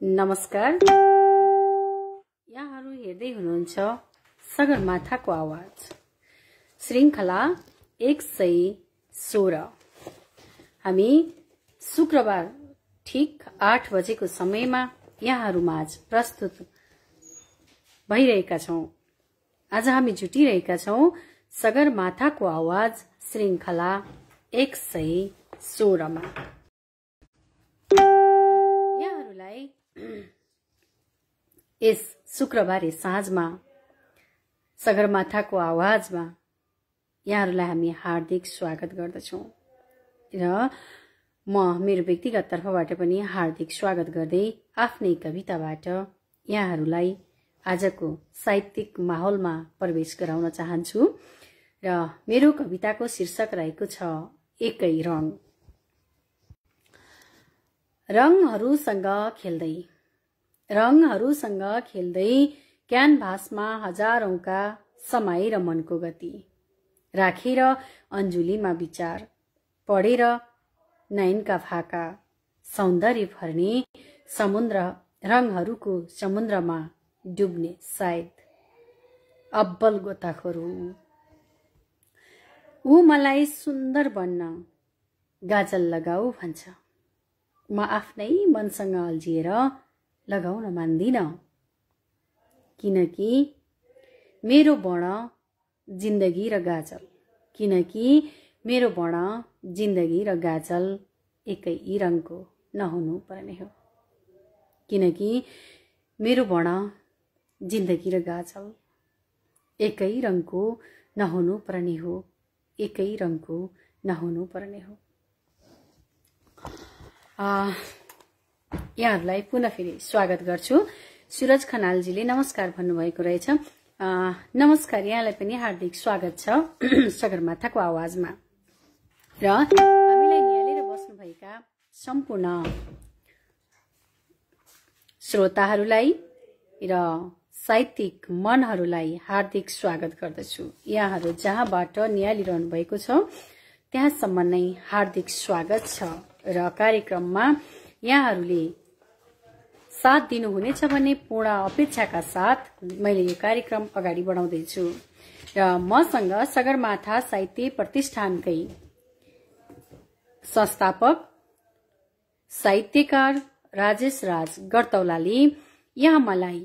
नमस्कार। यहाँहरू हेर्दै हुनुहुन्छ सगरमाथाको आवाज श्रृंखला 116। हामी शुक्रबार ठीक 8 बजेको समयमा यहाँहरूमाझ प्रस्तुत भइरहेका छौं। आज हामी जुटिरहेका छौं सगरमाथाको आवाज श्रृंखला 116 मा। यहाँहरूलाई यस शुक्रबारे साँझमा सगरमाथाको आवाजमा यहाँहरूलाई हामी हार्दिक स्वागत गर्दछौं र म मेरो व्यक्तिगत तर्फबाट पनि हार्दिक स्वागत गर्दै आफ्नै कविताबाट यहाँहरूलाई आजको साहित्यिक माहौलमा प्रवेश गराउन चाहन्छु र मेरो कविताको शीर्षक रहेको छ एकै रंग। रंगहरूसँग खेल्दै क्यानभासमा हजारौंका समाएर मनको गति राखेर अन्जुलीमा विचार पढेर नयनका फाका सौन्दर्य भर्ने समुद्र रंगहरूको समुद्रमा डुब्ने सायद अब्बल गोताखोर ऊ मलाई सुन्दर बन्न गाजल लगाऊ भन्छ। म आफ्नै मनसँग अल्झिएर लगाउन मान्दिन, किनकि मेरो बण जिन्दगी र गाजल एकै रङको नहुनु पर्ने हो। किनकि मेरो बण जिन्दगी र गाजल एकै रङको नहुनु पर्ने हो, एकै रङको नहुनु पर्ने हो। यहाँहरूलाई पुनः फेरि स्वागत गर्छु। सूरज खनालजीले नमस्कार भन्नुभएको रहेछ। नमस्कार, यहाँलाई पनि हार्दिक स्वागत छ सगरमाथाको आवाजमा। र हामीलाई निहालेर बस्नुभएका सम्पूर्ण श्रोताहरूलाई र साहित्यिक मनहरूलाई हार्दिक स्वागत गर्दछु। यहाँहरू जहाँबाट निहालिरहनु भएको छ त्यहाँसम्म नै हार्दिक स्वागत छ र कार्यक्रममा यहाँहरूले साथ दिनुहुनेछ भन्ने पूर्ण अपेक्षाका साथ मैले यो कार्यक्रम अगाडि बढाउँदैछु र मसँग सगरमाथा साहित्य प्रतिष्ठानकै संस्थापक साहित्यकार राजेश राज गर्तौलाले यहाँ मलाई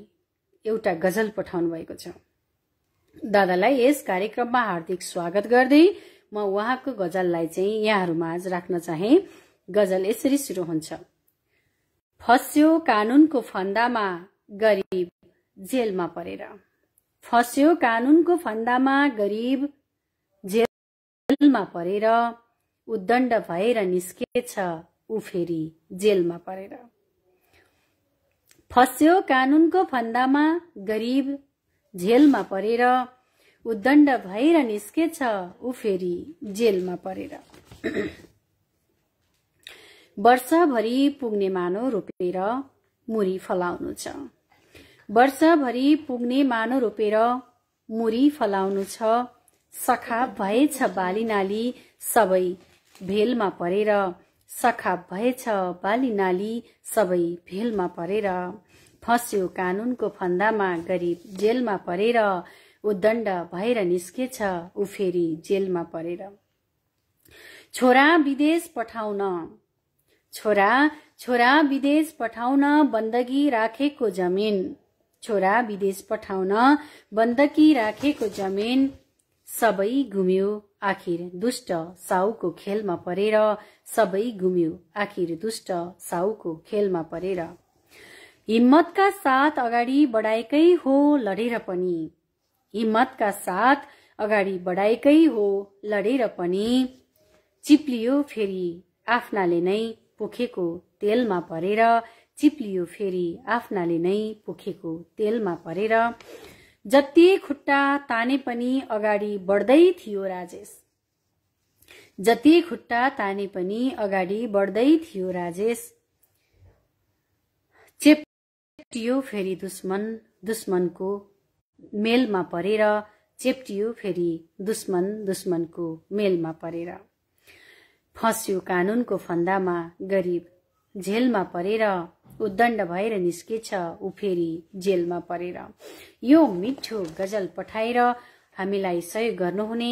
एउटा गजल पठाउनु भएको छ। दादालाई यस कार्यक्रममा हार्दिक स्वागत गर्दै म उहाँको गजललाई चाहिँ यहाँहरूमाझ राख्न चाहे। गजल यसरी सुरु हुन्छ। फस्यो कानूनको फन्दामा गरीब जेलमा परेर, फस्यो कानूनको फन्दामा गरीब जेलमा परेर, उद्दण्ड भएर निस्केछ ऊ फेरि जेलमा परेर। फस्यो कानूनको फन्दामा गरीब जेलमा परेर, उद्दण्ड भएर निस्केछ ऊ फेरि जेलमा परेर। वर्षभरि पुग्ने मानो रोपेर मुरी फलाउनु छ, वर्षभरि पुग्ने मानो रोपेर मुरी फलाउनु छ। सखा भएछ बालीनाली सबै भेलमा परेर, सखा भएछ बालीनाली सबै भेलमा परेर। फस्यो कानूनको फन्दामा गरीब जेलमा परेर, उद्दण्ड भएर निस्केछ ऊ फेरि जेलमा परेर। छोरा विदेश पठाउन बन्दगी राखेको जमिन, छोरा विदेश पठाउन बन्दगी राखेको जमिन सबै गुम्यो आखिर दुष्ट साउको खेलमा परेर, सबै गुम्यो आखिर दुष्ट साउको खेलमा परेर। हिम्मतका साथ अगाडि बढाएकै हो लडेर पनि, हिम्मतका साथ अगाडि बढाएकै हो लडेर पनि, चिप्लियो फेरि आफ्नाले नै पोखेको तेलमा परेर, चिप्लियो फेरि आफ्नाले नै पोखेको तेलमा परेर। जति खुट्टा ताने पनि अगाडि बढ्दै थियो राजेश, जति खुट्टा ताने पनि अगाडि बढ्दै थियो राजेश। चेप्टियो फेरि दुश्मनको मेलमा परेर, चेप्टियो फेरि दुश्मनको मेलमा परेर। फस्यो कानूनको फन्दामा गरीब जेलमा परेर, उद्दण्ड भएर निस्केछ ऊ फेरि जेलमा परेर। यो मिठो गजल पठाएर हामीलाई सहयोग गर्नुहुने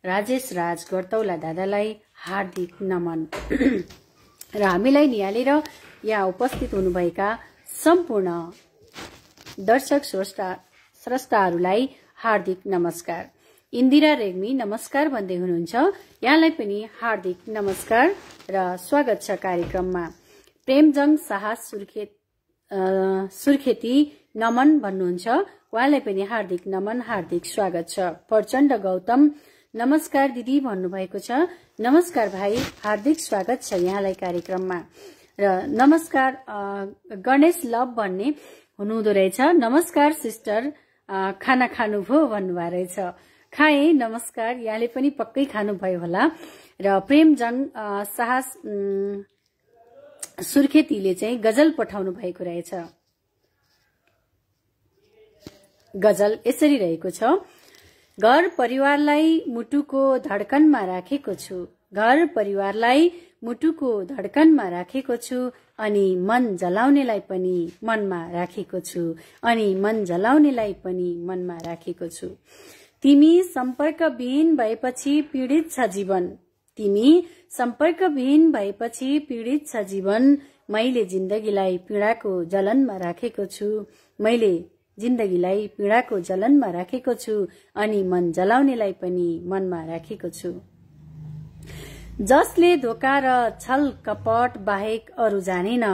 राजेश राज गर्तौला दादालाई हार्दिक नमन र हामीलाई निहालेर यहाँ उपस्थित हुनुभएका सम्पूर्ण दर्शक स्रष्टाहरूलाई हार्दिक नमस्कार। इन्दिरा रेग्मी नमस्कार भन्दै हुनुहुन्छ, यहाँलाई पनि हार्दिक नमस्कार र स्वागत छ कार्यक्रममा। प्रेमजङ शाह सुर्खेती नमन भन्नुहुन्छ, उहाँलाई पनि हार्दिक नमन हार्दिक स्वागत छ। प्रचण्ड गौतम नमस्कार दिदी भन्नुभएको छ, नमस्कार भाइ हार्दिक स्वागत छ यहाँलाई कार्यक्रममा। र नमस्कार गणेश लभ भन्ने हुनुहुँदो रहेछ, नमस्कार सिस्टर खाना खानुभयो भन्नुभएको रहेछ। खाए नमस्कार, यहाँले पनि पक्कै खानुभयो होला। र प्रेमजङ शाह सुर्खेतीले चाहिँ गजल पठाउनु भएको रहेछ। गजल यसरी रहेको छ, घर परिवारलाई मुटुको धड्कनमा राखेको छु, घर परिवारलाई मुटुको धड्कनमा राखेको छु, अनि मन जलाउनेलाई पनि मनमा राखेको छु, अनि मन जलाउनेलाई पनि मनमा राखेको छु। तिमी सम्पर्कविहीन भएपछि पीडित छ जीवन, तिमी सम्पर्कविहीन भएपछि पीडित छ जीवन, मैले जिन्दगीलाई पीडाको जलनमा राखेको छु, मैले जिन्दगीलाई पीडाको जलनमा राखेको छु, अनि मन जलाउनेलाई पनि मनमा राखेको छु। जसले धोका र छल कपट बाहेक अरू जानेन,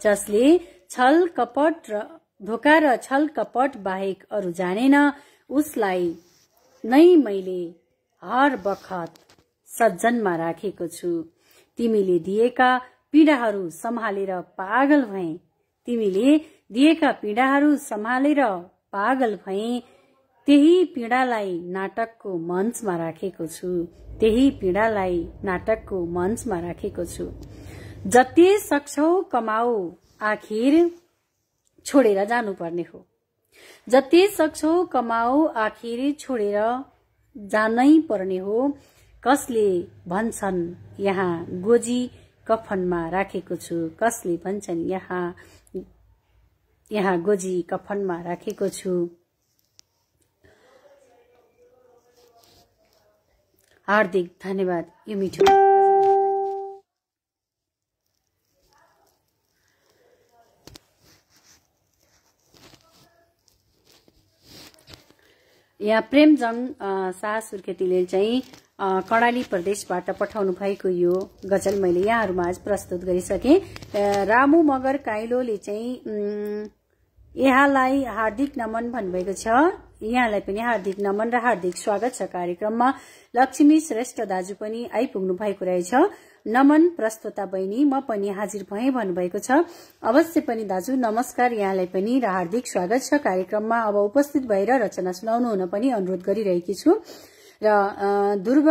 जसले छल कपट र धोका र छल कपट बाहेक अरू जानेन, उसलाई नै मैले हर बखत सज्जनमा राखेको छु। तिमीले दिएका पीडाहरू सम्हालेर पागल भए, तिमीले दिएका पीडाहरू सम्हालेर पागल भए, त्यही पीडालाई नाटकको मञ्चमा राखेको छु, त्यही पीडालाई नाटकको मञ्चमा राखेको छु। जति सक्छौ कमाऊ आखिर छोडेर जानुपर्ने हो, जति सक्छौ कमाऊ आखिर छोडेर जानै पर्ने हो। कसले भन्छन् यहाँ गोजी कफनमा राखेको छु, कसले भन्छन् यहाँ गोजी कफनमा राखेको छु। हार्दिक धन्यवाद यो मिठो। यहाँ प्रेमजङ शाह सुर्खेतीले चाहिँ कर्णाली प्रदेशबाट पठाउनु भएको यो गजल मैले यहाँहरूमा आज प्रस्तुत गरिसके। रामु मगर काइलोले चाहिँ यहाँलाई हार्दिक नमन भन्नुभएको छ, यहाँलाई पनि हार्दिक नमन र हार्दिक स्वागत छ कार्यक्रममा। लक्ष्मी श्रेष्ठ दाजु पनि आइपुग्नु भएको रहेछ, नमन प्रस्तोता बहिनी म पनि हाजिर भएँ भन्नुभएको छ। अवश्य पनि दाजु नमस्कार यहाँलाई पनि र हार्दिक स्वागत छ कार्यक्रममा। अब उपस्थित भएर रचना सुनाउनु हुन पनि अनुरोध गरिरहेकी छु। र ध्रुव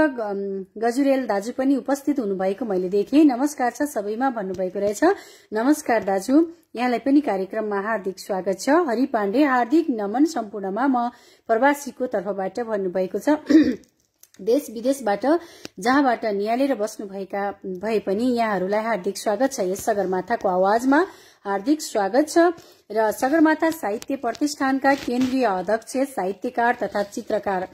गजुरेल दाजु पनि उपस्थित हुनुभएको मैले देखेँ, नमस्कार छ सबैमा भन्नुभएको रहेछ। नमस्कार दाजु, यहाँलाई पनि कार्यक्रममा हार्दिक स्वागत छ। हरि पाण्डे हार्दिक नमन सम्पूर्णमा, म प्रवासीको तर्फबाट भन्नुभएको छ। देश विदेशबाट जहाँबाट निहालेर बस्नु भए पनि यहाँहरूलाई हार्दिक स्वागत छ। यस सगरमाथाको आवाजमा हार्दिक स्वागत छ। र सगरमाथा साहित्य प्रतिष्ठानका केन्द्रीय अध्यक्ष साहित्यकार तथा चित्रकार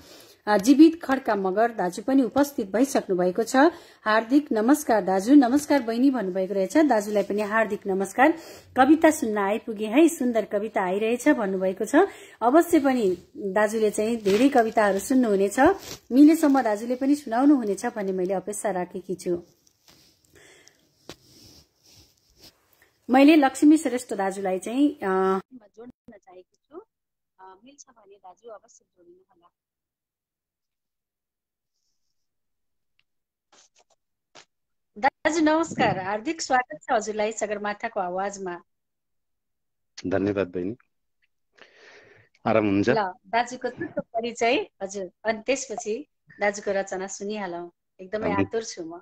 जीवित खड्का मगर दाजु पनि उपस्थित भइसक्नु भएको छ। हार्दिक नमस्कार दाजु, नमस्कार बहिनी भन्नुभएको रहेछ, दाजुलाई पनि हार्दिक नमस्कार। कविता सुन्न आइपुगे है, सुन्दर कविता आइरहेछ भन्नुभएको छ। अवश्य पनि दाजुले चाहिँ धेरै कविताहरू सुन्नुहुनेछ, मिलेसम्म दाजुले पनि सुनाउनु हुनेछ भन्ने मैले अपेक्षा राखेकी छु। मैले लक्ष्मी श्रेष्ठ दाजुलाई चाहिँ जोड्न चाहेकी छु, मिल्छ भने दाजु अवश्य जोडिनु होला। दाजु नमस्कार, हार्दिक स्वागत छ हजुरलाई सगरमाथाको आवाजमा। धन्यवाद बहिनी, आराम हुनुहुन्छ? ल दाजुको छोटो परिचय हजुर, अनि त्यसपछि दाजुको रचना सुनिहालौं, एकदमै आतुर छु म।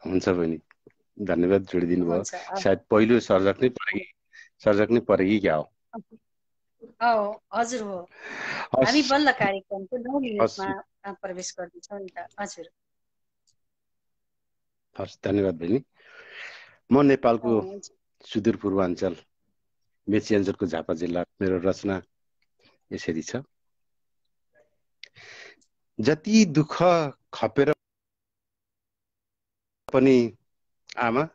हुन्छ बहिनी, धन्यवाद जोडिदिनु भयो। सायद पहिलो सर्जक नै परेगी क्या हो? हजुर हो, हामी बल्ल कार्यक्रमको 9 मिनेटमा प्रवेश गर्दैछौँ नि त। हजुर हस्, धन्यवाद बहिनी। म नेपालको सुदूरपूर्वाञ्चल मेची अञ्चलको झापा जिल्ला मेरो रचना यसरी छ। जति दुःख खपेर पनि आमा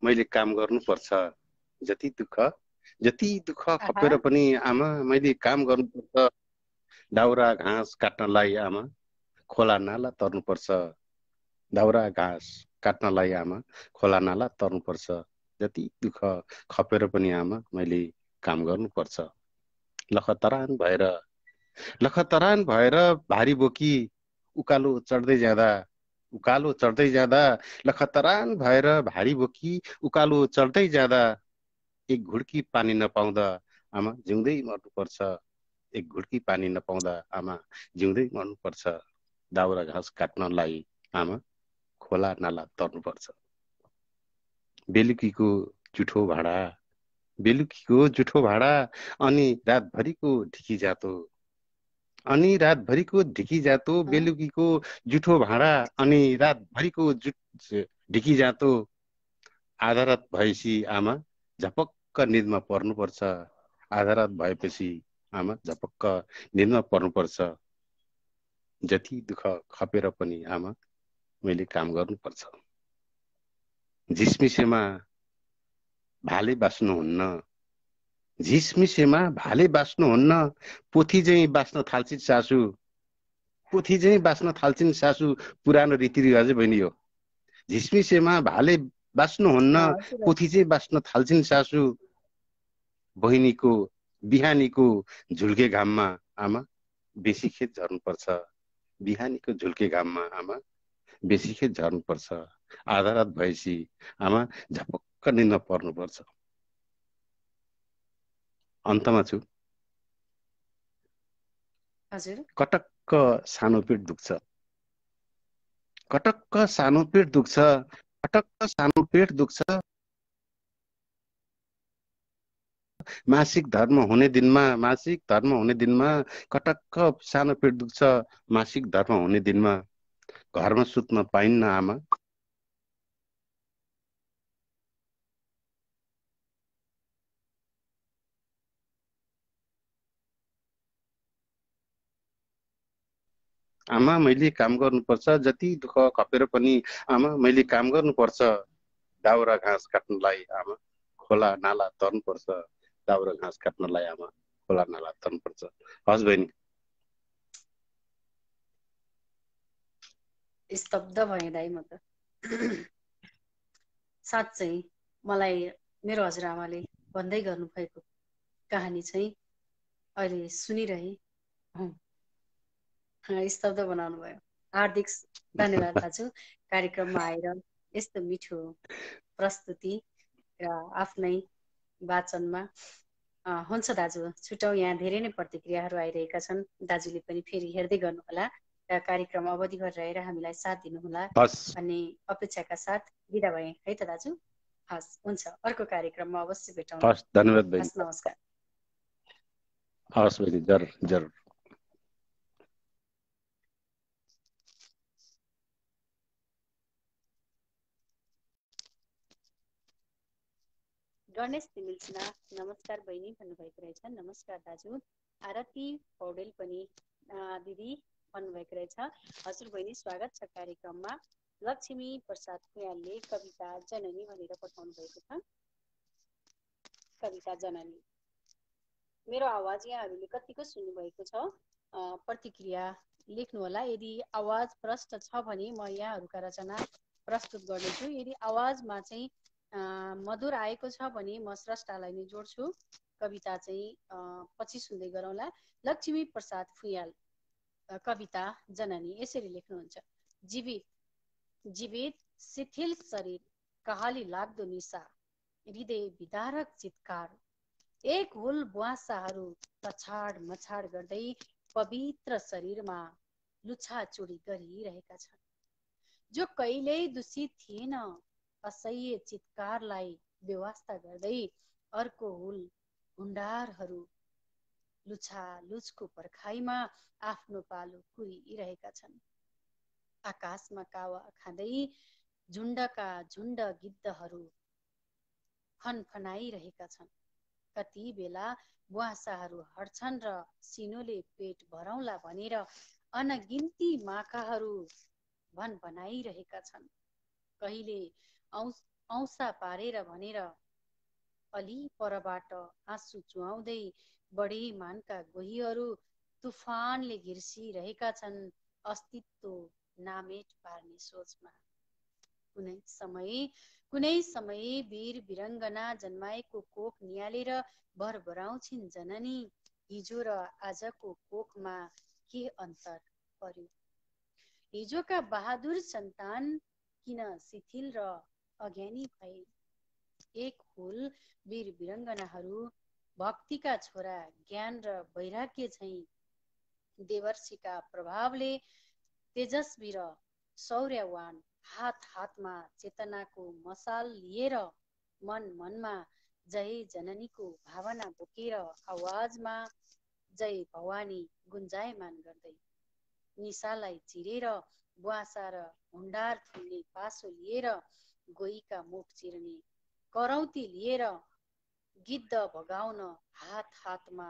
मैले काम गर्नुपर्छ। जति दुःख खपेर पनि आमा मैले काम गर्नुपर्छ। दाउरा घाँस काट्नलाई आमा खोला नाला तर्नुपर्छ। दाउरा घाँस काट्नलाई आमा खोला नाला तर्नुपर्छ। जति दुःख खपेर पनि आमा मैले काम गर्नुपर्छ। लखतरान भएर भारी बोकी उकालो चढ्दै जाँदा लखतरान भएर भारी बोकी उकालो चढ्दै जाँदा एक घुड्की पानी नपाउँदा आमा जिउँदै मर्नुपर्छ। एक घुड्की पानी नपाउँदा आमा जिउँदै मर्नुपर्छ। दाउरा घाँस काट्नलाई आमा खोला नाला तर्नुपर्छ। बेलुकीको जुठो भाडा अनि रातभरिको ढिकी जातो बेलुकीको जुठो भाडा अनि रातभरिको ढिकी जातो। आधा रात भएपछि आमा झपक्क निदमा पर्नुपर्छ। आधा रात भएपछि आमा झपक्क निदमा पर्नुपर्छ। जति दुःख खपेर पनि आमा मैले काम गर्नुपर्छ। झिसमिसेमा भाले बाँच्नुहुन्न। पोथी चाहिँ बाँच्न थाल्छिन् सासु पुरानो रीतिरिवाजै बहिनी हो। झिसमिसेमा भाले बाँच्नुहुन्न। पोथी चाहिँ बाँच्न थाल्छिन् सासु। बहिनीको बिहानीको झुल्के घाममा आमा बेसी खेत झर्नुपर्छ। बिहानीको झुल्के घाममा आमा बेसी खेत झर्नुपर्छ। आधा रात भएपछि आमा झपक्क निद्रा पर्नुपर्छ। अन्तमा छु। हजुर। कटक्क सानो पेट दुख्छ। मासिक धर्म हुने दिनमा कटक्क सानो पेट दुख्छ। मासिक धर्म हुने दिनमा घरमा सुत्न पाइन्न आमा। आमा मैले काम गर्नुपर्छ। जति दुःख खपेर पनि आमा मैले काम गर्नुपर्छ। दाउरा घाँस काट्नलाई आमा खोला नाला तर्नुपर्छ। दाउरा घाँस काट्नलाई आमा खोला नाला तर्नुपर्छ। हस् बहिनी। स्तब्ध भएँ दाइ म त। साँच्चै मलाई मेरो हजुरआमाले भन्दै गर्नुभएको कहानी चाहिँ अहिले सुनिरहे स्तब्ध बनाउनु भयो। हार्दिक धन्यवाद दाजु कार्यक्रममा आएर यस्तो मिठो प्रस्तुति र आफ्नै वाचनमा। हुन्छ दाजु छुटौँ, यहाँ धेरै नै प्रतिक्रियाहरू आइरहेका छन्। दाजुले पनि फेरि हेर्दै गर्नुहोला र कार्यक्रम अवधिभर रहेर हामीलाई साथ दिनुहोला भन्ने अपेक्षाका साथ बिदा भएँ है त दाजु। हस् हुन्छ, अर्को कार्यक्रममा अवश्य भेटौँ। हस् धन्यवाद बहिनी। हस् नमस्कार। हस् बहिनी, जरुर। गणेश तिमिल्सिना नमस्कार बहिनी भन्नुभएको रहेछ। नमस्कार दाजु। आरती पौडेल पनि दिदी भन्नुभएको रहेछ। हजुर बहिनी स्वागत छ कार्यक्रममा। लक्ष्मी प्रसाद खुयालले कविता जननी भनेर पठाउनु भएको छ। कविता जननी। मेरो आवाज यहाँहरूले कतिको सुन्नुभएको छ? प्रतिक्रिया लेख्नुहोला। यदि आवाज प्रष्ट छ भने म यहाँहरूका रचना प्रस्तुत गर्नेछु। यदि आवाजमा चाहिँ मधुर आएको छ भने म स्रष्टालाई नै जोड्छु। कविता चाहिँ पछि सुन्दै गरौँला। लक्ष्मी प्रसाद फुयाल कविता जननी यसरी लेख्नुहुन्छ। जीवित शिथिल शरीर, कहाली लाग्दो निशा, हृदय विदारक चित्कार, एक हुल बुवासाहरू तछाड मछाड गर्दै पवित्र शरीरमा लुछाचुडी गरिरहेका छन्। जो कहिल्यै दूषित थिएन, असह्य चित्कारलाई व्यवस्था गर्दै अर्को हुल भण्डारहरू लुछालुछको पर्खाइमा आफ्नो पालो कुरिरहेका छन्। आकाशमा कावा खाँदै झुण्डका झुण्ड गिद्धहरू फनफनाइरहेका छन्। कति बेला बुवासाहरू हट्छन् र सिनोले पेट भरौँला भनेर अनगिन्ती माखाहरू भनभनाइरहेका छन्। कहिले औँसा पारेर भनेर अलि परबाट आँसु चुहाउँदै बढी मानका गोहीहरू तुफानले घिर्सिरहेका छन् अस्तित्व नामेट पार्ने सोचमा। कुनै समय वीर वीरङ्गना जन्माएको कोख निहालेर भरभराउँछिन् जननी। हिजो र आजको कोखमा के अन्तर पर्यो? हिजोका बहादुर सन्तान किन शिथिल र अज्ञानी भए? एक हुल वीर वीरङ्गनाहरू भक्तिका छोरा, ज्ञान र वैराग्य झैं देवर्षिका प्रभावले तेजस्वी र शौर्यवान, हात हातमा चेतनाको मसाल लिएर, मन मनमा जय जननीको भावना बोकेर, आवाजमा जय भवानी गुन्जायमान गर्दै, निशालाई चिरेर बुवासा र भण्डार थुन्ने पासो लिएर, गोहीका मुख चिर्ने करौती लिएर, गिद्ध भगाउन हात हातमा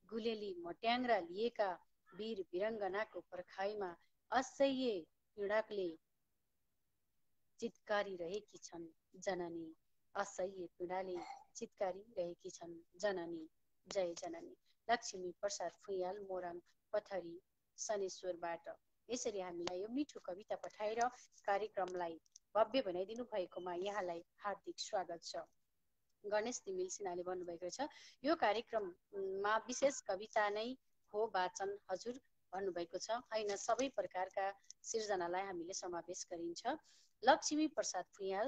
गुलेली मट्याङ्ग्रा लिएका वीर वीरङ्गनाको पर्खाइमा असह्य पीडाले चित्कारिरहेकी छन् जननी। असह्य पीडाले चित्कारिरहेकी छन् जननी। जय जननी। लक्ष्मी प्रसाद फुयाल, मोरङ पथरी शनेश्वरबाट यसरी हामीलाई यो मिठो कविता पठाएर कार्यक्रमलाई भव्य बनाइदिनु भएकोमा यहाँलाई हार्दिक स्वागत छ। गणेश तिमिल सिन्हाले भन्नुभएको छ, यो कार्यक्रममा विशेष कविता नै हो वाचन हजुर भन्नुभएको छ। होइन, सबै प्रकारका सिर्जनालाई हामीले समावेश गरिन्छ। लक्ष्मी प्रसाद फुयाल,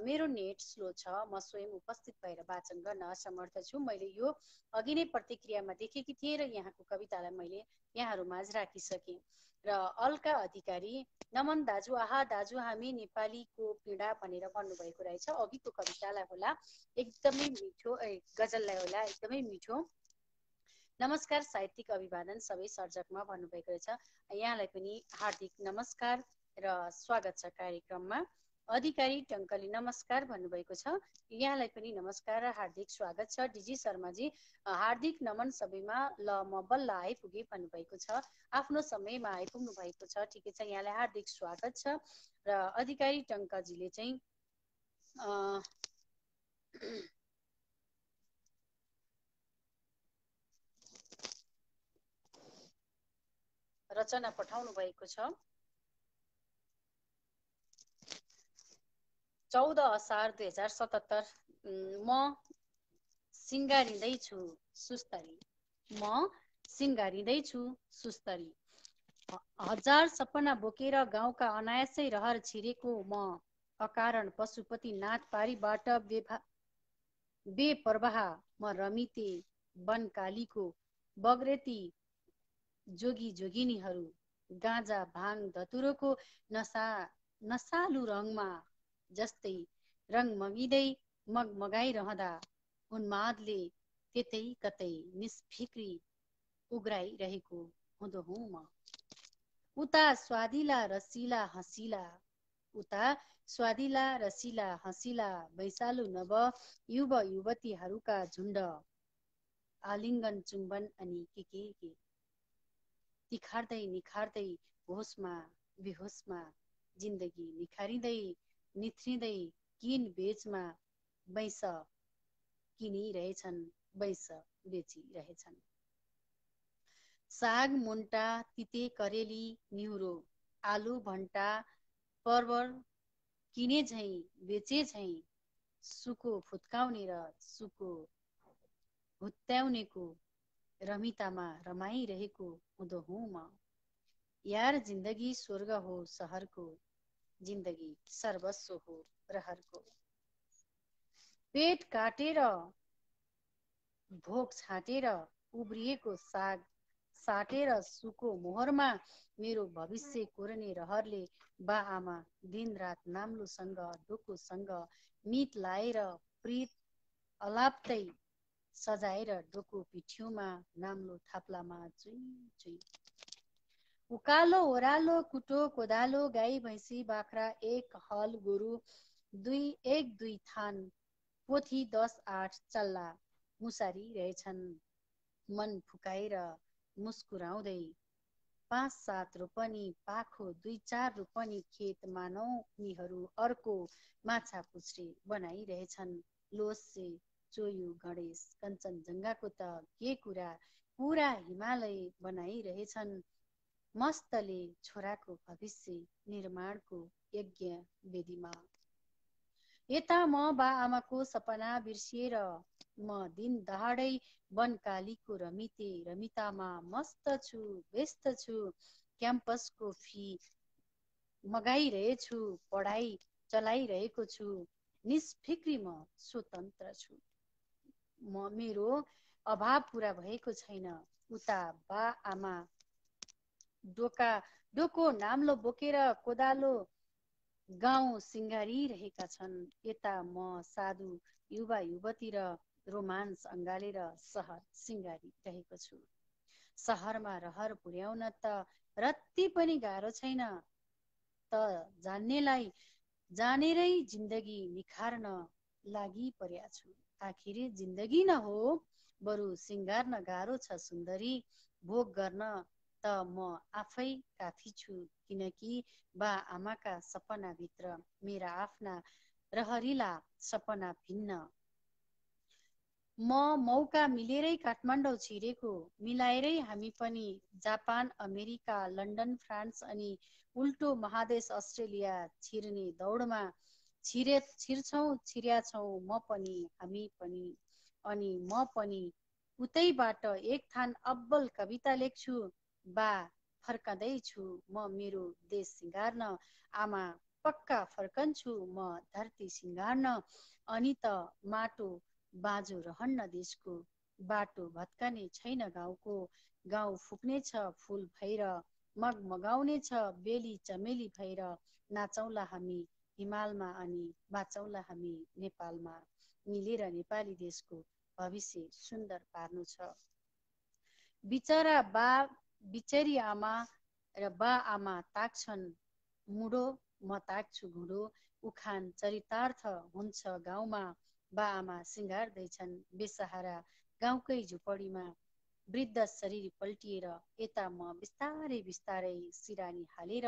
मेरो नेट स्लो छ, म स्वयं उपस्थित भएर वाचन गर्न असमर्थ छु। मैले यो अघि नै प्रतिक्रियामा देखेकी थिएँ र यहाँको कवितालाई मैले यहाँहरू माझ राखिसकेँ। र अल्का अधिकारी, नमन दाजु, आहा दाजु हामी नेपालीको पीडा भनेर भन्नुभएको रहेछ। अघिको कवितालाई होला, एकदमै मिठो, गजललाई होला एकदमै मिठो। नमस्कार, साहित्यिक अभिवादन सबै सर्जकमा भन्नुभएको रहेछ। यहाँलाई पनि हार्दिक नमस्कार र स्वागत छ कार्यक्रममा। अधिकारी टङ्कली नमस्कार भन्नुभएको छ, यहाँलाई पनि नमस्कार र हार्दिक स्वागत छ। डिजी शर्माजी, हार्दिक नमन सबैमा, ल म बल्ल आइपुगे भन्नुभएको छ, आफ्नो समयमा आइपुग्नु भएको छ, ठिकै छ, यहाँलाई हार्दिक स्वागत छ। र अधिकारी टङ्कजीले चाहिँ रचना पठाउनु भएको छ। 14 असार 2077, म सिंगारिँदैछु सुस्तरी, म सिंगारिँदैछु सुस्तरी, हजार सपना बोकेर गाउँका अनायासै रहर छिरेको म, अकारण पशुपतिनाथ पारीबाट बेपरवाह म रमिते वनकालीको बग्रेती जोगी जोगिनीहरू गाँजा भाङ धतुरोको नसालु रङमा जस्तै रङमगिँदै मगमगाइरहँदा उन्मादले त्यतै कतै निष्फिक्री उग्राइरहेको हुँदो हुँ म। उता स्वादिला रसिला हँसिला, उता स्वादिला रसिला हँसिला वैशालु नव युव युवतीहरूका झुण्ड, आलिङ्गन चुम्बन अनि के तिखार्दै निखार्दै होसमा बेहोसमा जिन्दगी निखारिँदै निथ्रिँदै किन बेचमा वैंश किनिरहेछन्, वैंश बेचिरहेछन्। साग मुन्टा तिते करेली निहुरो आलु भन्टा परवर किने झैं बेचे झैं सुको फुत्काउने र सुको हुत्याउनेको रमितामा रमाइरहेको हुँदो हुँ म। यार जिन्दगी स्वर्ग हो सहरको, जिन्दगी सर्वस्व हो रहरको। पेट काटेर भोक छाटेर उब्रिएको साग साटेर सुको मोहरमा मेरो भविष्य कोर्ने रहरले बा आमा दिन रात नाम्लोसँग डोकोसँग मीत लाएर प्रीत अलाप्दै सजाएर डोको पिठ्यूमा नाम्लो थाप्लामा चुई चुई। उकालो ओह्रालो कुटो कोदालो गाई भैँसी बाख्रा एक हल गोरु एक दुई थान पोथी 10-8 चल्ला मुसारी रहेछन्। मन फुकाएर मुस्कुराउँदै 5-7 रोपनी पाखो 2-4 रोपनी खेत मानौ उनीहरू अर्को माछा पुछ्रे बनाइरहेछन्। लोसे चोयु गणेश कञ्चनजङ्घाको त के कुरा, पुरा हिमालय बनाइरहेछन्। मस्तले छोराको भविष्य निर्माणको यज्ञ वेदीमा। यता म बा आमाको सपना बिर्सिएर म दिन दहाडै वनकालीको रमितामा मस्त छु, व्यस्त छु। क्याम्पसको फी मगाइरहेछु, पढाइ चलाइरहेको छु। निष्फिक्री म स्वतन्त्र छु। मेरो अभाव पूरा भएको छैन। उता बा आमा डोको नाम्लो बोकेर कोदालो गाउँ सिँगारिरहेका छन्। यता म साधु युवा युवती र रोमान्स अँगालेर सहर सिँगारिरहेको छु। सहरमा रहर पुर्याउन त रत्ति पनि गाह्रो छैन त जानेरै जिन्दगी निखार्न लागि पर्या छु। आखिर जिन्दगी न हो, बरु सिँगार्न गाह्रो छ सुन्दरी। भोग गर्न त म आफै काफी छु, किनकि बा आमाका सपनाभित्र मेरा आफ्ना रहरिला सपना भिन्न। म मौका मिलेरै काठमाडौँ छिरेको, मिलाएरै हामी पनि जापान, अमेरिका, लन्डन, फ्रान्स अनि उल्टो महादेश अस्ट्रेलिया छिर्ने दौडमा छिर्या छौँ म पनि, हामी पनि। अनि म पनि उतैबाट एक थान अब्बल कविता लेख्छु। बा फर्कँदैछु म मेरो देश सिँगार्न, आमा पक्का फर्कन्छु म धरती सिँगार्न। अनि त माटो बाँझो रहन्न देशको, बाटो भत्कने छैन गाउँको। गाउँ फुक्ने छ फुल भएर, मगाउने छ बेली चमेली भएर। नाचौँला हामी हिमालमा अनि बाँचौँला हामी नेपालमा। मिलेर नेपाली देशको भविष्य सुन्दर पार्नु छ। बिचरी आमा र बा आमा ताक्छन् मुडो, म ताक्छु घुँडो। उखान चरितार्थ हुन्छ गाउँमा, बा आमा सिँगार्दैछन् बेसहारा गाउँकै झुपडीमा। वृद्ध शरीर पल्टिएर यता म बिस्तारै बिस्तारै सिरानी हालेर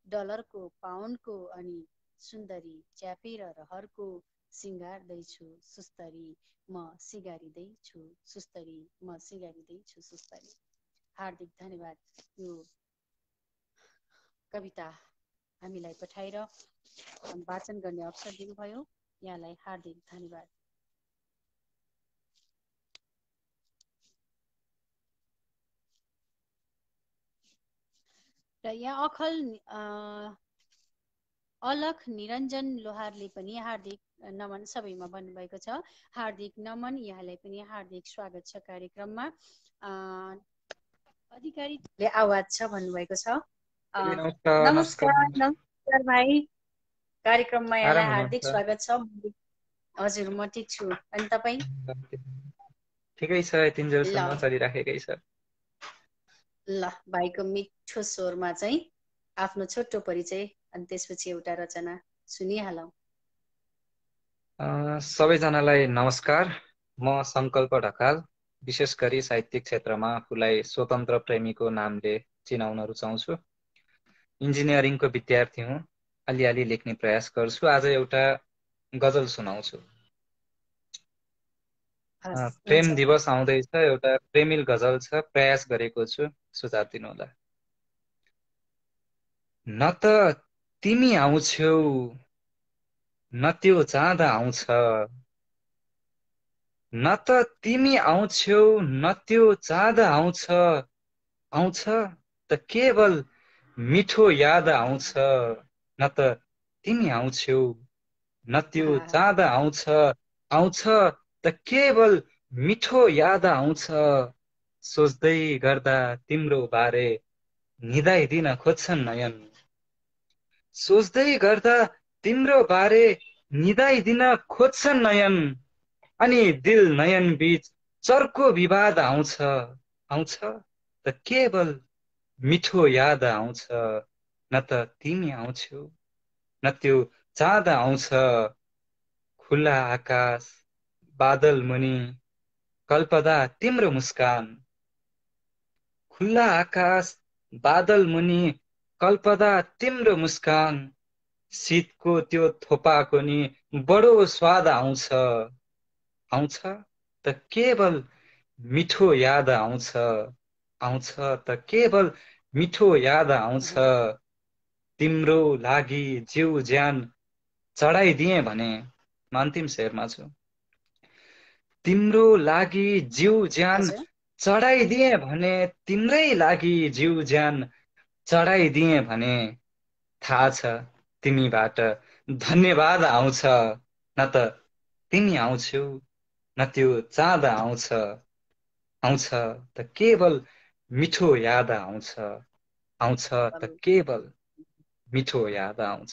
डलरको पाउन्डको अनि सुन्दरी च्यापेर रहरको सिँगार्दैछु सुस्तरी म सिँगारिँदैछु सुस्तरी म सिँगारिँदैछु सुस्तरी। हार्दिक धन्यवाद यो कविता हामीलाई पठाएर वाचन गर्ने अवसर दिनुभयो। यहाँलाई हार्दिक धन्यवाद। र यहाँ अलख निरञ्जन लोहारले पनि हार्दिक नमन सबैमा भन्नुभएको छ। हार्दिक नमन, यहाँलाई पनि हार्दिक स्वागत छ कार्यक्रममा। अधिकारीले आवाज छ भन्नुभएको छ। नमस्कार भाइ, कार्यक्रममा यहाँलाई हार्दिक स्वागत छ। हजुर म ठिक छु, अनि तपाईँ? ठिकै छ, यतिन्जेलसम्म चलिराखेकै छ। ल, भाइको मिठो स्वरमा चाहिँ आफ्नो छोटो परिचय अनि त्यसपछि एउटा रचना सुनिहालौँ। सबैजनालाई नमस्कार। म सङ्कल्प ढकाल, विशेष गरी साहित्यिक क्षेत्रमा आफूलाई स्वतन्त्र प्रेमीको नामले चिनाउन रुचाउँछु। इन्जिनियरिङको विद्यार्थी हुँ, अलिअलि लेख्ने प्रयास गर्छु। आज एउटा गजल सुनाउँछु। प्रेम दिवस आउँदैछ, एउटा प्रेमिल गजल छ, प्रयास गरेको छु, सुझाव दिनुहोला। न त तिमी आउँछौ न त्यो चाँद आउँछ, न त तिमी आउँछौ न त्यो चाँद आउँछ, आउँछ त केवल मिठो याद आउँछ। न त तिमी आउँछौ न त्यो चाँद आउँछ, आउँछ त केवल मिठो याद आउँछ। सोच्दै गर्दा तिम्रो बारे निदाइदिन खोज्छन् नयन, सोच्दै गर्दा तिम्रो बारे निदाइदिन खोज्छन् नयन। अनि दिल नयन बीच चर्को विवाद आउँछ, आउँछ त केवल मिठो याद आउँछ। न त तिमी आउँछौ न त्यो चाँद आउँछ, खुला आकाश बादल मुनि कल्पदा तिम्रो मुस्कान, खुल्ला आकाश बादल मुनि कल्पदा तिम्रो मुस्कान, शीतको त्यो थोपाको नि बडो स्वाद आउँछ, आउँछ त केवल मिठो याद आउँछ, आउँछ त केवल मिठो याद आउँछ, तिम्रो लागि जीव ज्यान चढाइदिए भने, म अन्तिम शेरमा छु, तिम्रो लागि जीव ज्यान हजुर चढाइदिए भने, तिम्रै लागि जीव ज्यान चढाइदिए भने, थाहा छ तिमीबाट धन्यवाद आउँछ, न त तिमी आउँछौ न त्यो चाँद आउँछ, आउँछ त केवल मिठो याद आउँछ, आउँछ त केवल मिठो याद आउँछ।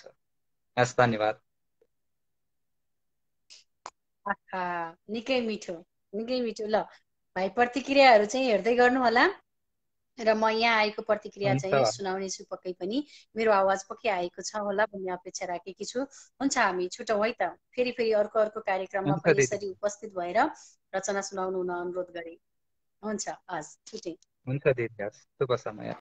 हस्, धन्यवाद। आहा, निकै मिठो निकै मिठो। ल भाइ प्रतिक्रियाहरू चाहिँ हेर्दै गर्नु होला र म यहाँ आएको प्रतिक्रिया हुन्छ, चाहिँ सुनाउने छु पक्कै पनि। मेरो आवाज पक्कै आएको छ होला भन्ने अपेक्षा राखेकी छु। हुन्छ, हामी छुटौँ है त। फेरि फेरि अर्को कार्यक्रममा हुन्छ पनि दिदी, यसरी उपस्थित भएर रचना सुनाउनु हुन अनुरोध गरे। हुन्छ, हस्, छुटेँ। हुन्छ दिदी, हस्, शुभ समय।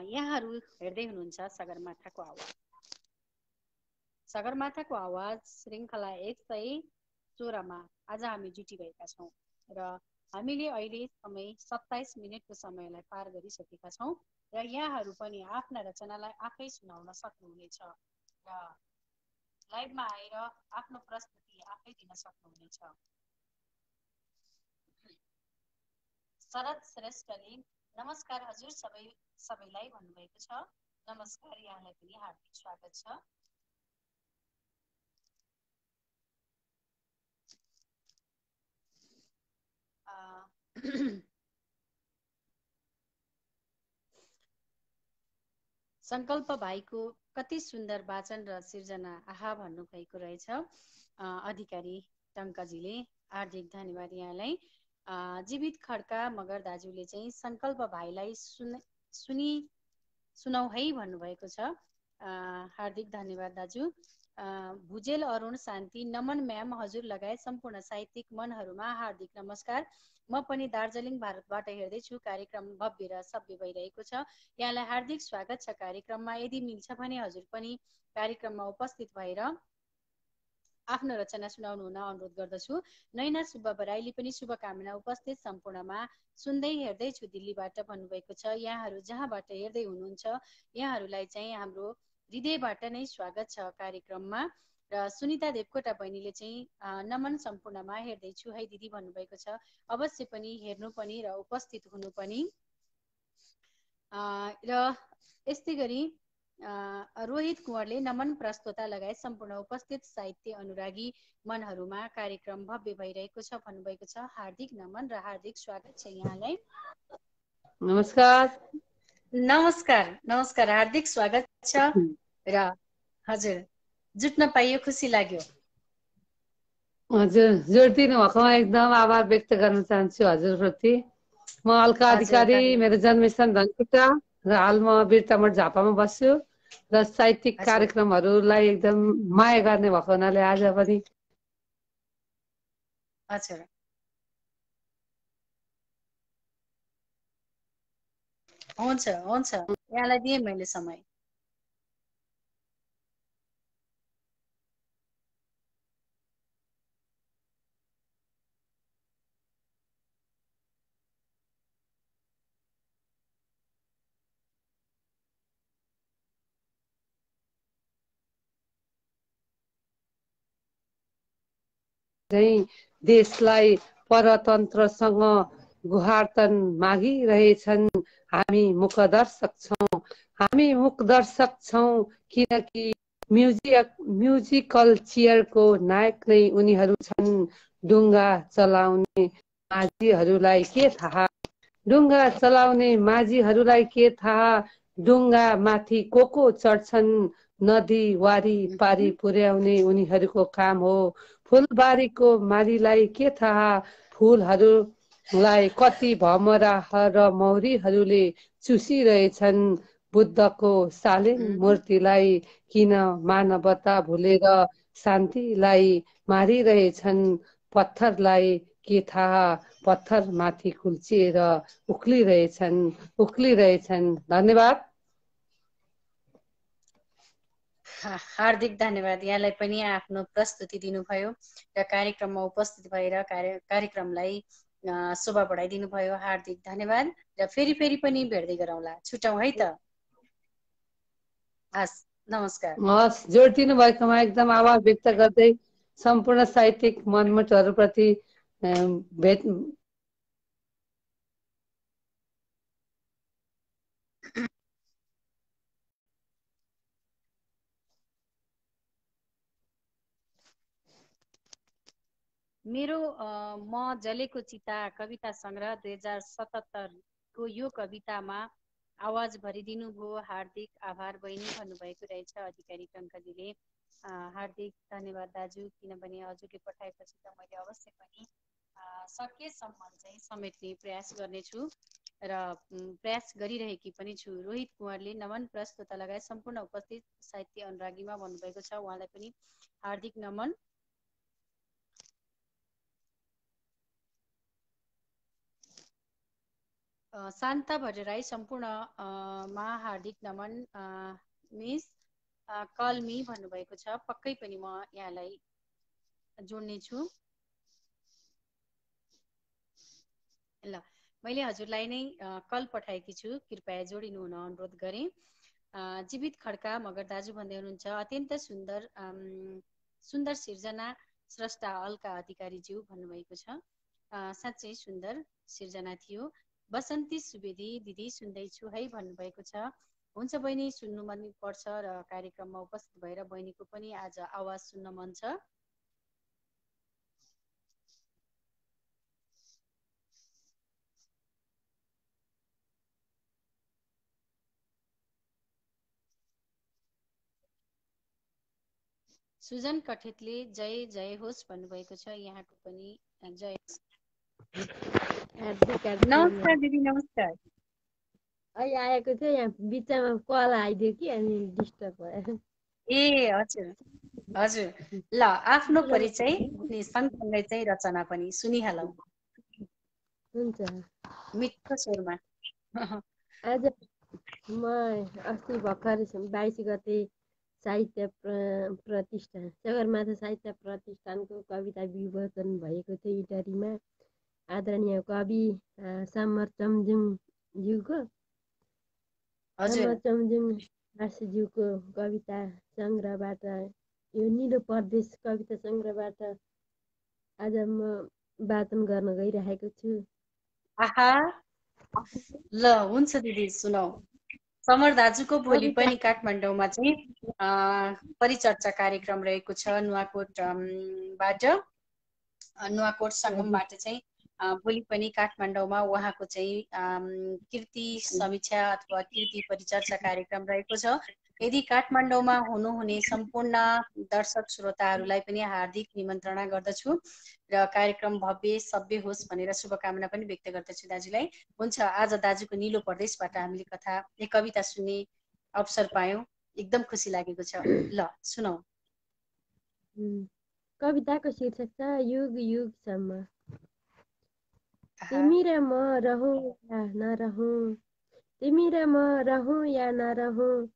यहाँहरू हेर्दै हुनुहुन्छ सगरमाथाको आवाज। सगरमाथाको आवाज श्रृङ्खला 116मा आज हामी जुटिरहेका छौँ र हामीले अहिले समय 27 मिनटको समयलाई पार गरिसकेका छौँ र यहाँहरू पनि आफ्ना रचनालाई आफै सुनाउन सक्नुहुनेछ र लाइभमा आएर आफ्नो प्रस्तुति आफै दिन सक्नुहुनेछ। शरद श्रेष्ठले नमस्कार हजुर सबैलाई भन्नुभएको छ। नमस्कार, यहाँलाई पनि हार्दिक स्वागत छ। संकल्प भाइको कति सुन्दर वाचन र सिर्जना, आहा भन्नुभएको रहेछ अधिकारी टङ्कजीले। हार्दिक धन्यवाद यहाँलाई। जीवित खड्का मगर दाजुले चाहिँ संकल्प भाइलाई सुनाउ है भन्नुभएको छ। हार्दिक धन्यवाद दाजु। भुजेल अरुण शान्ति, नमन म्याम हजुर लगायत सम्पूर्ण साहित्यिक मनहरूमा हार्दिक नमस्कार। म पनि दार्जिलिङ भारतबाट हेर्दैछु। कार्यक्रम भव्य र सभ्य भइरहेको छ। यहाँलाई हार्दिक स्वागत छ कार्यक्रममा। यदि मिल्छ भने हजुर पनि कार्यक्रममा उपस्थित भएर आफ्नो रचना सुनाउनु हुन अनुरोध गर्दछु। नैना सुब्बा बराइली पनि शुभकामना उपस्थित सम्पूर्णमा सुन्दै हेर्दैछु दिल्लीबाट भन्नुभएको छ। यहाँहरू जहाँबाट हेर्दै हुनुहुन्छ यहाँहरूलाई चाहिँ हाम्रो हृदयबाट नै स्वागत छ कार्यक्रममा। र सुनिता देवकोटा बहिनीले चाहिँ नमन सम्पूर्णमा हेर्दैछु है दिदी भन्नुभएको छ। अवश्य पनि हेर्नु पनि र उपस्थित हुनु पनि। र यस्तै गरी रोहित कुँवरले नमन प्रस्तोता लगायत सम्पूर्ण उपस्थित साहित्य अनुरागी मनहरूमा कार्यक्रम भव्य भइरहेको छ भन्नुभएको छ। हार्दिक नमन र हार्दिक स्वागत छ यहाँलाई। नमस्कार। नमस्कार नमस्कार, हार्दिक स्वागत छ। र हजुर जुट्न पाइयो, खुसी लाग्यो। हजुर जोडिदिनु भएकोमा एकदम आभार व्यक्त गर्न चाहन्छु हजुरप्रति। म अलका अधिकारी, मेरो जन्मस्थान धनकुटा र हाल म बिर्तामठ झापामा बस्छु र साहित्यिक कार्यक्रमहरूलाई एकदम माया गर्ने भएको हुनाले आज पनि हजुर हुन्छ हुन्छ, यहाँलाई दिएँ मैले समय। चाहिँ देशलाई परतन्त्रसँग गुहार्तन मागिरहेछन्। हामी मुखदर्शक छौँ, हामी मुखदर्शक छौँ, किनकि म्युजिकल चेयरको नायक नै उनीहरू छन्। डुङ्गा चलाउने माझीहरूलाई के थाहा, डुङ्गा चलाउने माझीहरूलाई के थाहा, डुङ्गा माथि को चढ्छन्, नदी वारी पारी पुर्याउने उनीहरूको काम हो। फुलबारीको मालीलाई के थाहा, फुलहरूलाई कति भमरा र मौरीहरूले चुसिरहेछन्। बुद्धको शालीन मूर्तिलाई किन मानवता भुलेर शान्तिलाई मारिरहेछन्। पत्थरलाई के थाहा, पत्थर माथि कुल्चिएर उक्लिरहेछन्। धन्यवाद। हार्दिक धन्यवाद। यहाँलाई पनि आफ्नो प्रस्तुति दिनुभयो र कार्यक्रममा उपस्थित भएर कार्यक्रमलाई शोभा बढाइदिनु भयो। हार्दिक धन्यवाद र फेरि पनि भेट्दै गरौँला। छुटौँ है त। हस्, नमस्कार। हस्, जोड दिनु भएकोमा एकदम आभार व्यक्त गर्दै सम्पूर्ण साहित्यिक मनमुटुहरूप्रति भेट मेरो म जलेको चिता कविता सङ्ग्रह 2077 को यो कवितामा आवाज भरिदिनु भयो। हार्दिक आभार बहिनी भन्नुभएको रहेछ अधिकारी टङ्कजीले। हार्दिक धन्यवाद दाजु, किनभने हजुरले पठाएपछि त मैले अवश्य पनि सकेसम्म चाहिँ समेट्ने प्रयास गर्नेछु र प्रयास गरिरहेकी पनि छु। रोहित कुँवरले नमन प्रस्तुता लगायत सम्पूर्ण उपस्थित साहित्य अनुरागीमा भन्नुभएको छ, उहाँलाई पनि हार्दिक नमन। शान्ता भट्टराई सम्पूर्णमा हार्दिक नमन। मिस कलमी भन्नुभएको छ, पक्कै पनि म यहाँलाई जोड्नेछु। ल, मैले हजुरलाई नै कल पठाएकी छु, कृपया जोडिनु हुन अनुरोध गरेँ। जीवित खड्का मगर दाजु भन्दै हुनुहुन्छ, अत्यन्त सुन्दर सिर्जना स्रष्टा अलका अधिकारीज्यू भन्नुभएको छ। साँच्चै सुन्दर सिर्जना थियो। बसन्ती सुवेदी दिदी सुन्दैछु है भन्नुभएको छ। हुन्छ बहिनी, सुन्नु मन पर्छ र कार्यक्रममा उपस्थित भएर बहिनीको पनि आज आवाज सुन्न मन छ। सुजन कठेतले जय जय होस् भन्नुभएको छ, यहाँको पनि जय। नमस्कार दिदी। नमस्कार। अहिले आएको थियो, यहाँ बिचमा कल आइदियो कि अनि डिस्टर्ब भयो। ए हजुर हजुर। ल, आफ्नो परिचय अनि सँगसँगै चाहिँ रचना पनि सुनिहालौँ। हुन्छ। मिठो स्वरमा। आज म अस्ति भर्खर 22 गते साहित्य प्रतिष्ठान सगरमाथा साहित्य प्रतिष्ठानको कविता विमोचन भएको थियो इटरीमा। आदरणीय कवि समर चम्जुङज्यूको आशज्यूको कविता सङ्ग्रहबाट, यो निलो परदेश कविता सङ्ग्रहबाट आज म वाचन गर्न गइरहेको छु। आहा, ल हुन्छ दिदी, सुनौ। समर दाजुको भोलि पनि काठमाडौँमा चाहिँ परिचर्चा कार्यक्रम रहेको छ नुवाकोट सङ्गमबाट चाहिँ भोलि पनि काठमाडौँमा उहाँको चाहिँ कृति समीक्षा अथवा कृति परिचर्चा कार्यक्रम रहेको छ। यदि काठमाडौँमा हुनुहुने सम्पूर्ण दर्शक श्रोताहरूलाई पनि हार्दिक निमन्त्रणा गर्दछु र कार्यक्रम भव्य सभ्य होस् भनेर शुभकामना पनि व्यक्त गर्दछु दाजुलाई। हुन्छ, आज दाजुको निलो प्रदेशबाट हामीले कविता सुन्ने अवसर पायौँ, एकदम खुसी लागेको छ। ल सुनौ। कविताको शीर्षक छ युग युगसम्म। तिमी र म रहौँ या नरहौँ, तिमी र म रहौँ या नरहौँ,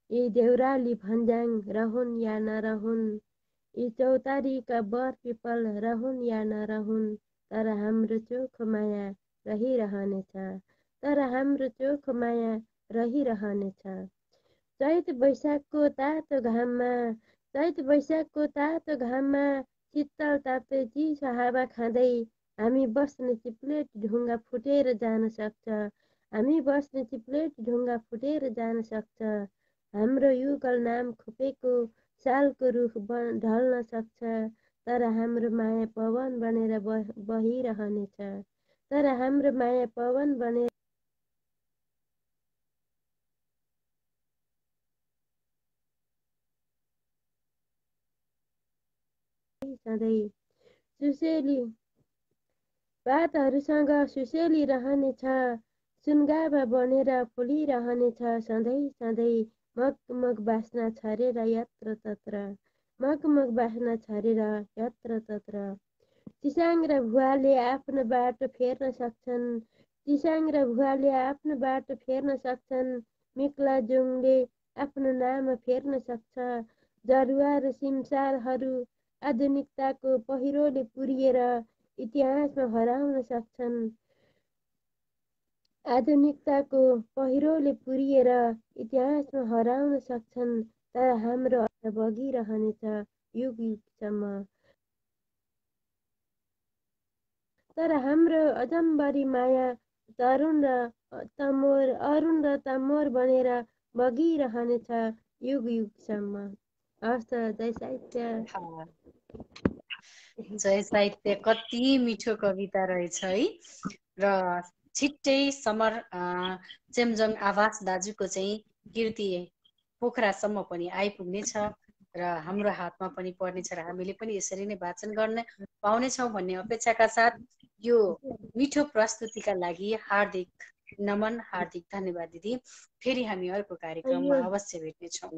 यी देउराली भन्ज्याङ रहन् या नरहुन्, यी चौतारीका बर पिपल रहन् या नरहुन्, तर हाम्रो चोखो माया रहिरहनेछ, तर हाम्रो चोखो माया रहिरहनेछ। चैत वैशाखको तातो घाममा, चैत वैशाखको तातो घाममा शीतल ताप्दै चिसो हावा खाँदै हामी बस्ने चिप्लेट ढुङ्गा फुटेर जान सक्छ, हामी बस्ने चिप्लेट ढुङ्गा फुटेर जान सक्छ। हाम्रो युगल नाम खोपेको सालको रुख ढल्न सक्छ, तर हाम्रो माया पवन बनेर बहिरहनेछ, तर हाम्रो माया पवन बनेर सधैँ सुसेली पातहरूसँग सुसेली रहनेछ, सुनगाभा बनेर फुलिरहनेछ सधैँ सधैँ। मगमग बास्ना छरेर यत्र तत्र, मगमग बास्ना छरेर यत्र तत्र। चिसाङ र भुवाले आफ्नो बाटो फेर्न सक्छन्, चिसाङ र भुवाले आफ्नो बाटो फेर्न सक्छन्। मिक्लाजुङले आफ्नो नाम फेर्न सक्छ। जरुवा र सिमसारहरू आधुनिकताको पहिरोले पुरिएर इतिहासमा हराउन सक्छन्। आधुनिकताको पहिरोले पुरिएर इतिहासमा हराउन सक्छन्, तर हाम्रो अझ बगिरहनेछ युग युगसम्म। तर हाम्रो अजम्बरी माया अरुण र तमोर बनेर बगिरहनेछ युग युगसम्म। हवस् त, जय साहित्य। जय साहित्य। कति मिठो कविता रहेछ है। र छिट्टै समर चेम्जोङ आवास दाजुको चाहिँ कृति पोखरासम्म पनि आइपुग्नेछ र हाम्रो हातमा पनि पर्नेछ र हामीले पनि यसरी नै वाचन गर्न पाउनेछौँ भन्ने अपेक्षाका साथ यो मिठो प्रस्तुतिका लागि हार्दिक नमन, हार्दिक धन्यवाद दिदी। फेरि हामी अर्को कार्यक्रममा अवश्य भेट्नेछौँ।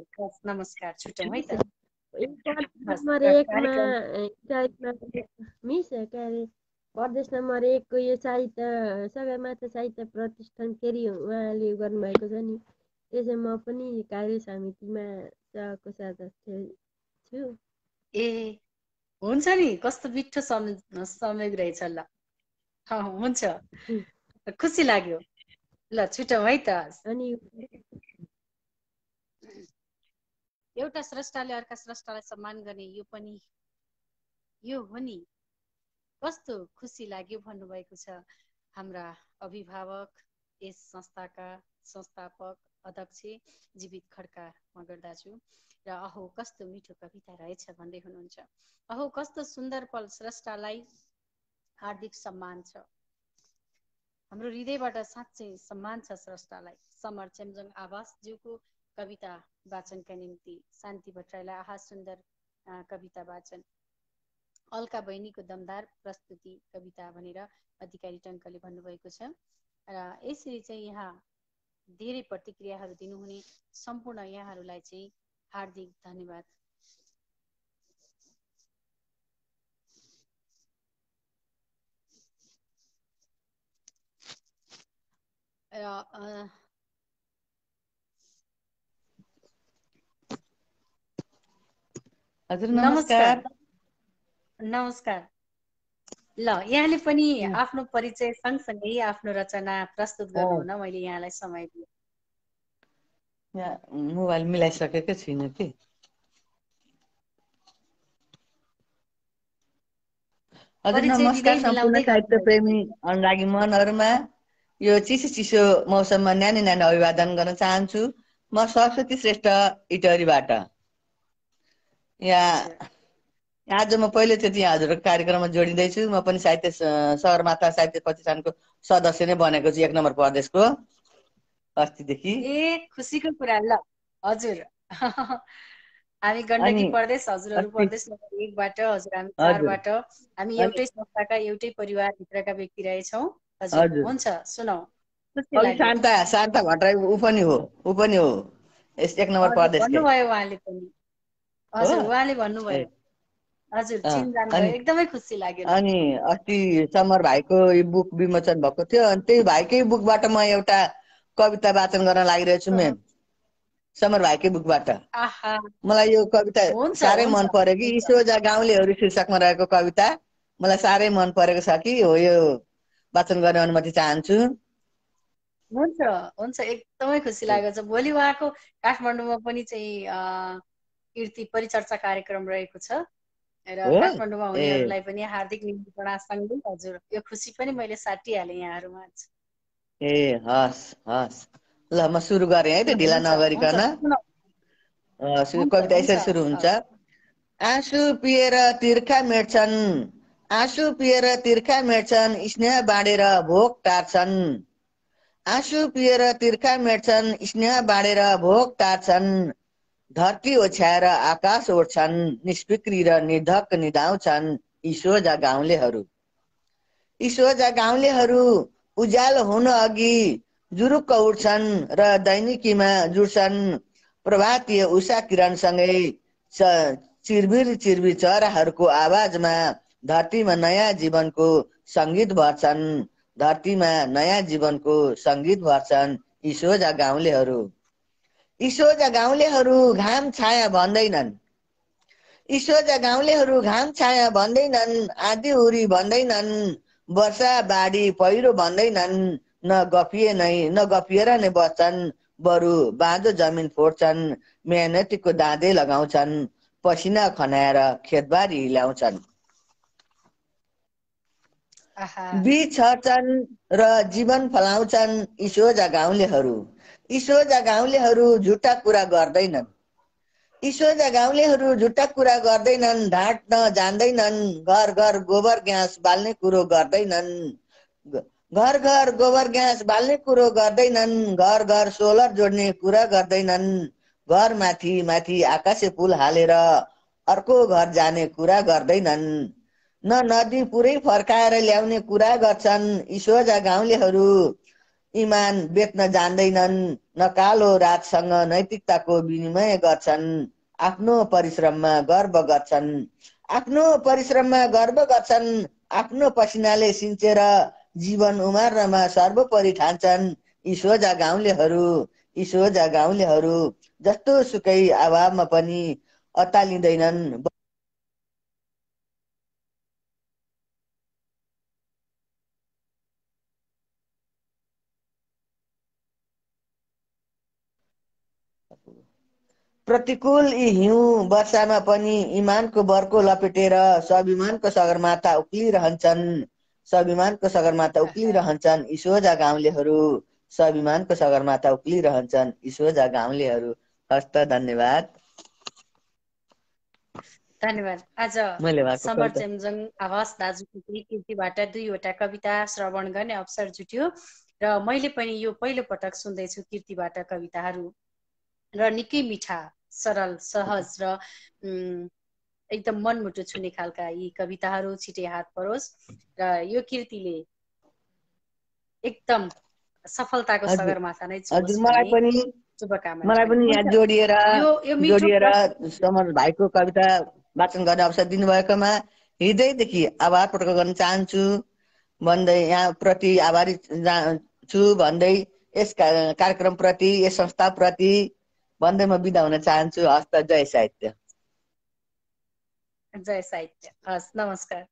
नमस्कार, छुटौँ है त। नम्बर 1मा मिस प्रदेश नम्बर 1को यो साहित्य सगरमाथा साहित्य प्रतिष्ठान फेरि उहाँले गर्नुभएको छ नि, त्यसै म पनि कार्य समितिमा सहकोषाध्यक्ष छु। ए हुन्छ नि, कस्तो मिठो संयोग रहेछ। ल हुन्छ, खुसी लाग्यो। ल छुटौँ है त। अनि एउटा स्रष्टाले अर्का स्रष्टालाई सम्मान गर्ने यो हो नि। कस्तो खुसी लाग्यो भन्नुभएको छ हाम्रा अभिभावक, यस संस्थाका संस्थापक अध्यक्ष जीवित खड्का मगर दाजु। र अहो कस्तो मिठो कविता रहेछ भन्दै हुनुहुन्छ। अहो कस्तो सुन्दर पल, स्रष्टालाई हार्दिक सम्मान छ। हाम्रो हृदयबाट साँच्चै सम्मान छ स्रष्टालाई। समर चेम्जोङ आवासज्यूको कविता वाचनका निम्ति शान्ति भट्टराईलाई आहा सुन्दर कविता वाचन। अल्का बहिनीको दमदार प्रस्तुति कविता भनेर अधिकारी टङ्कले भन्नुभएको छ। र यसरी चाहिँ यहाँ धेरै प्रतिक्रियाहरू दिनुहुने सम्पूर्ण यहाँहरूलाई चाहिँ हार्दिक धन्यवाद। हजुर नमस्कार। नमस्कार। ल यहाँले पनि आफ्नो परिचय सँगसँगै आफ्नो रचना प्रस्तुत गर्नुहुन मैले यहाँलाई समय दिएँ। मोबाइल मिलाइसकेकै छैन कि। हजुर नमस्कार सम्पूर्ण साहित्य प्रेमी अनुरागी मनहरूमा। यो चिसो मौसममा न्यानो न्यानो अभिवादन गर्न चाहन्छु। म सरस्वती श्रेष्ठ इटहरीबाट। आज म पहिलोचोटि हजुरको कार्यक्रममा जोडिँदैछु। म पनि साहित्य सगरमाथा साहित्य प्रतिष्ठानको सदस्य नै बनेको छु 1 नम्बर प्रदेशको अस्तिदेखि। ए खुसीको कुरा। ल हजुर हामी गण्डकी प्रदेश, हजुरहरू प्रदेश नम्बर 1बाट, हजुर हामी 4बाट, हामी एउटै संस्थाका एउटै परिवारभित्रका व्यक्ति रहेछौँ। हजुर हुन्छ, सुनाऊ। शान्ता भट्टराई ऊ पनि हो यस 1 नम्बर प्रदेशकै। भन्नुभयो उहाँले पनि। हजुर उहाँले भन्नुभयो। हजुर चिन्जान भयो, एकदमै खुसी लाग्यो। अनि अस्ति समर भाइको बुक विमोचन भएको थियो, अनि त्यही भाइकै बुकबाट म एउटा कविता वाचन गर्न लागिरहेको छु। मेन समर भाइकै बुकबाट मलाई यो कविता साह्रै मन पर्यो कि ईश्वजा गाउँलेहरू शीर्षकमा रहेको कविता मलाई साह्रै मन परेको छ कि हो, यो वाचन गर्ने अनुमति चाहन्छु। हुन्छ हुन्छ, एकदमै खुसी लागेको छ। भोलि उहाँको काठमाडौँमा पनि चाहिँ कीर्ति परिचर्चा कार्यक्रम रहेको छ र काठमाडौँमा हुनेहरूलाई पनि हार्दिक निमन्त्रणा सँगै हजुर यो खुसी पनि मैले साटिहालेँ यहाँहरूमा। ए हस् हस्, ल म सुरु गरेँ है त ढिला नगरिकन। कविता यसरी सुरु हुन्छ। आँसु पिएर तिर्खा मेट्छन्, आँसु पिएर तिर्खा मेट्छन्, स्नेह बाँडेर भोक टार्छन्। आँसु पिएर तिर्खा मेट्छन्, स्नेह बाँडेर भोक टार्छन्। धरती ओछ्याएर आकाश ओढ्छन्, निष्फिक्री र निर्धक निदाउँछन् यी सोझा गाउँलेहरू। यी सोझा गाउँलेहरू उज्यालो हुन अघि जुरुक्क उठ्छन् र दैनिकीमा जुड्छन् प्रभातीय उषा किरणसँगै चिरबिर चिरबिर चराहरूको आवाजमा धरतीमा नयाँ जीवनको सङ्गीत भर्छन्। धरतीमा नयाँ जीवनको सङ्गीत भर्छन् यी सोझा गाउँलेहरू। यी सोझा गाउँलेहरू घाम छाया भन्दैनन्। यी सोझा गाउँलेहरू घाम छाया भन्दैनन्, आँधी उरी भन्दैनन्, वर्षा बाढी पहिरो भन्दैनन्, न गफिएर नै बस्छन्, बरु बाँझो जमिन फोड्छन्, मेहनतीको दाँधे लगाउँछन्, पसिना खनाएर खेतबारी हिल्याउँछन्। बीज छर्छन् र जीवन फलाउँछन् यी सोझा गाउँलेहरू। यी सोझा गाउँलेहरू झुटा कुरा गर्दैनन्। यी सोझा गाउँलेहरू झुटा कुरा गर्दैनन्, ढाँट्न जान्दैनन्, घर घर गोबर ग्यास बाल्ने कुरो गर्दैनन्। घर घर गोबर ग्यास बाल्ने कुरो गर्दैनन्, घर घर सोलर जोड्ने कुरा गर्दैनन्, घर माथि माथि आकाशे पुल हालेर अर्को घर जाने कुरा गर्दैनन्, न नदी पुरै फर्काएर ल्याउने कुरा गर्छन् यी सोझा गाउँलेहरू। इमान बेच्न जान्दैनन्, न कालो रातसँग नैतिकताको विनिमय गर्छन्, आफ्नो परिश्रममा गर्व गर्छन्, आफ्नो परिश्रममा गर्व गर्छन्, आफ्नो पसिनाले सिन्चेर जीवन उमार्नमा सर्वोपरि ठान्छन् यी सोझा गाउँलेहरू। यी सोझा गाउँलेहरू जस्तो सुकै अभावमा पनि अत्तालिँदैनन्। प्रतिकूल यी हिउँ वर्षामा पनि इमानको बर्को लपेटेर स्वाभिमानको सगरमाथा उक्लिरहन्छन्। स्वाभिमानको सगरमाथा उक्लिरहन्छन् यी सोझा गाउँलेहरू। स्वाभिमानको सगरमाथा उक्लिरहन्छन् यी सोझा गाउँलेहरू। हस्त धन्यवाद। धन्यवाद। आज समर चेम्जोङ आवास दाजुको कृतिबाट 2वटा कविता श्रवण गर्ने अवसर जुट्यो र मैले पनि यो पहिलो पटक सुन्दैछु कृतिबाट कविताहरू र निकै मिठा, सरल, सहज र एकदम मनमुटु छुने खालका यी कविताहरू छिटै हात परोस् र यो कृतिले एकदम सफलताको सगरमाथा नै छुओस् भन्ने शुभकामना। मलाई पनि यहाँ जोडिएर समर भाइको कविता वाचन गर्ने अवसर दिनुभएकोमा हृदयदेखि आभार प्रकट गर्न चाहन्छु भन्दै यहाँ प्रति आभारी छु भन्दै यस कार्यक्रम प्रति, यस संस्था प्रति भन्दै म बिदा हुन चाहन्छु। हस्त। जय साहित्य। जय साहित्य। हस्, नमस्कार।